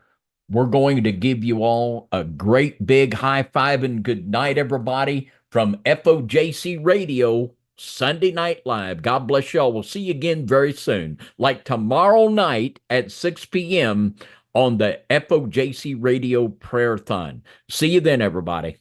we're going to give you all a great big high five and good night, everybody, from FOJC Radio, Sunday Night Live. God bless y'all. We'll see you again very soon, like tomorrow night at 6 p.m. on the FOJC Radio Prayer-thon. See you then, everybody.